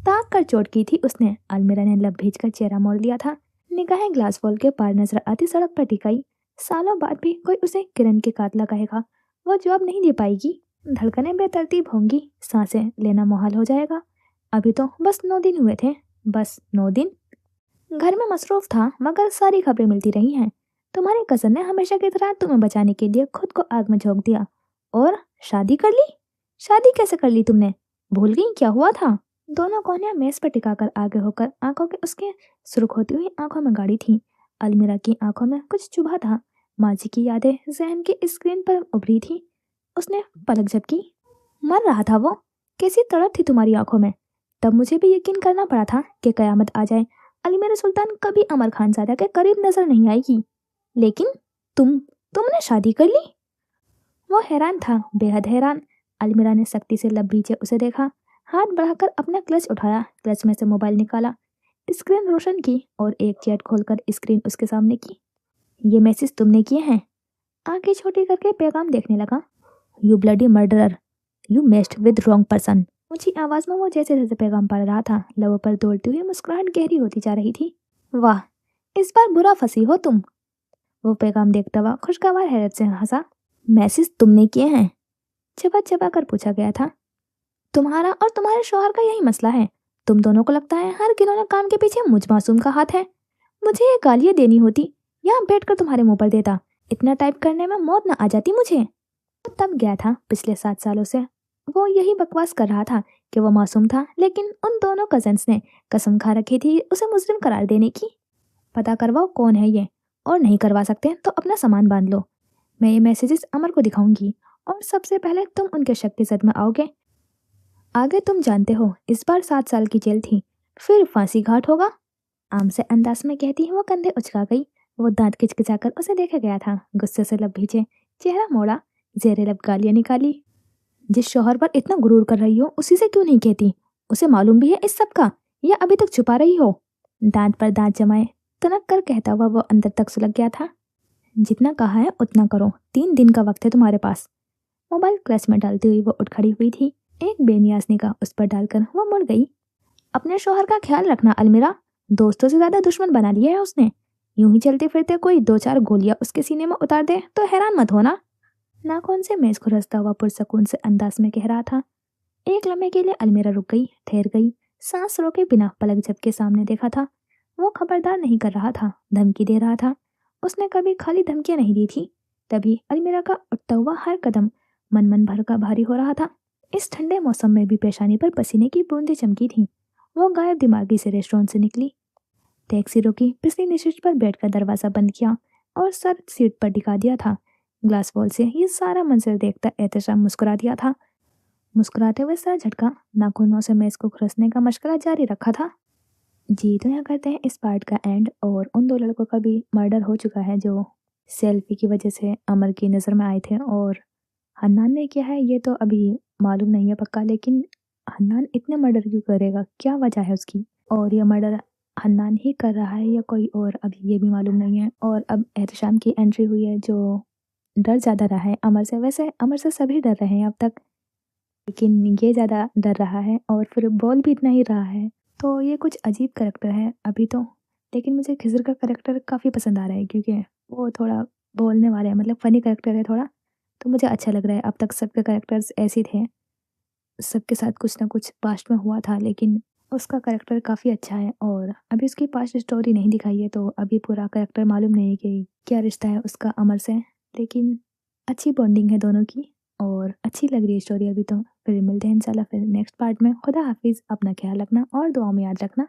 ताक कर चोट की थी उसने। अलमीरा ने लब भेज कर चेहरा मोड़ लिया था। निगाहें ग्लास वॉल के पार नजर आती सड़क पर टिकाई। सालों बाद भी कोई उसे किरण के कातला कहेगा, वो जवाब नहीं दे पाएगी। धड़कनें बेतरतीब होंगी, सांसें लेना मुहाल हो जाएगा। अभी तो बस 9 दिन हुए थे। बस 9 दिन। घर में मसरूफ था, मगर सारी खबरें मिलती रही हैं। तुम्हारे कजन ने हमेशा की तरह तुम्हें बचाने के लिए खुद को आग में झोंक दिया और शादी कर ली। शादी कैसे कर ली तुमने? भूल गई क्या हुआ था? दोनों कोहनियां मेज पर टिकाकर आगे होकर आंखों के उसके सुर्ख होती हुई आंखों में गाड़ी थी। अलमीरा की आंखों में कुछ चुभा था। माजी की यादें जहन की स्क्रीन पर उभरी थी। उसने पलक झपकी। मर रहा था वो। कैसी तड़प थी तुम्हारी आंखों में। तब मुझे भी यकीन करना पड़ा था कि कयामत आ जाए, अलमीरा सुल्तान कभी अमर खानजादा के करीब नजर नहीं आएगी। लेकिन तुमने शादी कर ली? वो हैरान था, बेहद हैरान। अलमीरा ने सख्ती से लब भींचे उसे देखा। हाथ बढ़ाकर अपना क्लच उठाया, क्लच में से मोबाइल निकाला, स्क्रीन रोशन की और एक चैट खोलकर स्क्रीन उसके सामने की। ये मैसेज तुमने किए हैं? आंखें छोटी करके पैगाम देखने लगा। You bloody murderer, you messed with wrong person. ऊंची आवाज में वो जैसे जैसे पैगाम पढ़ रहा था, लबों पर दौड़ती हुई मुस्कुराहट गहरी होती जा रही थी। वाह, इस बार बुरा फंसी हो तुम। वो पैगाम देखता हुआ खुशगवार हैरत से हंसा। मैसेज तुमने किए हैं? चबा चबा कर पूछा गया था। तुम्हारा और तुम्हारे शौहर का यही मसला है। तुम दोनों को लगता है हर घिनौने काम के पीछे मुझ मासूम का हाथ है। मुझे ये गालियां देनी होती, यहाँ बैठकर तुम्हारे मुंह पर देता। इतना टाइप करने में मौत न आ जाती मुझे। वो तब गया था पिछले 7 सालों से। वो यही बकवास कर रहा था कि वो मासूम था, लेकिन उन दोनों कजन्स ने कसम खा रखी थी उसे मुजरिम करार देने की। पता करवाओ कौन है ये, और नहीं करवा सकते तो अपना सामान बांध लो। मैं ये मैसेजेस अमर को दिखाऊंगी और सबसे पहले तुम उनके शक के सदमे आओगे। आगे तुम जानते हो इस बार 7 साल की जेल थी, फिर फांसी घाट होगा। आम से अंदाज में कहती वो कंधे उचका गई। वो दांत खिचखिचाकर उसे देखे गया था, गुस्से से लब भींचे, चेहरा मोड़ा, जेरे लब गालियां निकाली। जिस शौहर पर इतना गुरूर कर रही हो उसी से क्यों नहीं कहती? उसे मालूम भी है इस सब का, या अभी तक छुपा रही हो? दांत पर दांत जमाए तनक कर कहता हुआ वो अंदर तक सुलग गया था। जितना कहा है उतना करो, 3 दिन का वक्त है तुम्हारे पास। मोबाइल क्लच में डालती हुई वो उठ खड़ी हुई थी। एक बेनियाज निगाह उस पर डालकर वो मुड़ गई। अपने शौहर का ख्याल रखना अलमीरा, दोस्तों से ज्यादा दुश्मन बना लिया है उसने। यूं ही चलते फिरते कोई 2-4 गोलियां उसके सीने में उतार दे तो हैरान मत होना। नाखून से मेज खुरसता हुआ पुरसकून से अंदाज में कह रहा था। एक लम्हे के लिए अलमीरा रुक गई, ठहर गई, सांस रोके बिना पलक झपके सामने देखा था। वो खबरदार नहीं कर रहा था, धमकी दे रहा था। उसने कभी खाली धमकियां नहीं दी थी। तभी अलमीरा का उठता हुआ हर कदम मन मन भर का भारी हो रहा था। इस ठंडे मौसम में भी पेशानी पर पसीने की बूंदें चमकी थीं। वो गायब दिमागी से रेस्टोरेंट से निकली, टैक्सी रोकी, पिछली निशित पर बैठकर दरवाजा बंद किया और सर सीट पर टिका दिया था। ग्लास वॉल से ये सारा मंजर देखता एहतशाम मुस्कुरा दिया था। मुस्कुराते हुए सर झटका, नाखूनों से मेज को खुरसने का मशगला जारी रखा था। जी तो यहाँ करते हैं इस पार्ट का एंड। और उन 2 लड़कों का भी मर्डर हो चुका है जो सेल्फी की वजह से अमर की नज़र में आए थे, और हन्नान ने किया है ये तो अभी मालूम नहीं है पक्का, लेकिन हन्नान इतने मर्डर क्यों करेगा, क्या वजह है उसकी? और ये मर्डर हन्नान ही कर रहा है या कोई और, अभी ये भी मालूम नहीं है। और अब एहतशाम की एंट्री हुई है जो डर ज़्यादा रहा है अमर से। वैसे अमर से सभी डर रहे हैं अब तक, लेकिन ये ज़्यादा डर रहा है और फिर बोल भी इतना ही रहा है। तो ये कुछ अजीब करैक्टर है अभी तो। लेकिन मुझे खिज़र का करैक्टर काफ़ी पसंद आ रहा है, क्योंकि वो थोड़ा बोलने वाला है, मतलब फ़नी करैक्टर है थोड़ा। तो मुझे अच्छा लग रहा है। अब तक सबके करैक्टर्स ऐसे ही थे, सबके साथ कुछ ना कुछ पास्ट में हुआ था, लेकिन उसका करैक्टर काफ़ी अच्छा है। और अभी उसकी पास्ट स्टोरी नहीं दिखाई है, तो अभी पूरा करैक्टर मालूम नहीं है कि क्या रिश्ता है उसका अमर से। लेकिन अच्छी बॉन्डिंग है दोनों की और अच्छी लग रही है स्टोरी अभी तो। फिर मिलते हैं इंशाल्लाह फिर नेक्स्ट पार्ट में। खुदा हाफिज़, अपना ख्याल रखना और दुआ में याद रखना।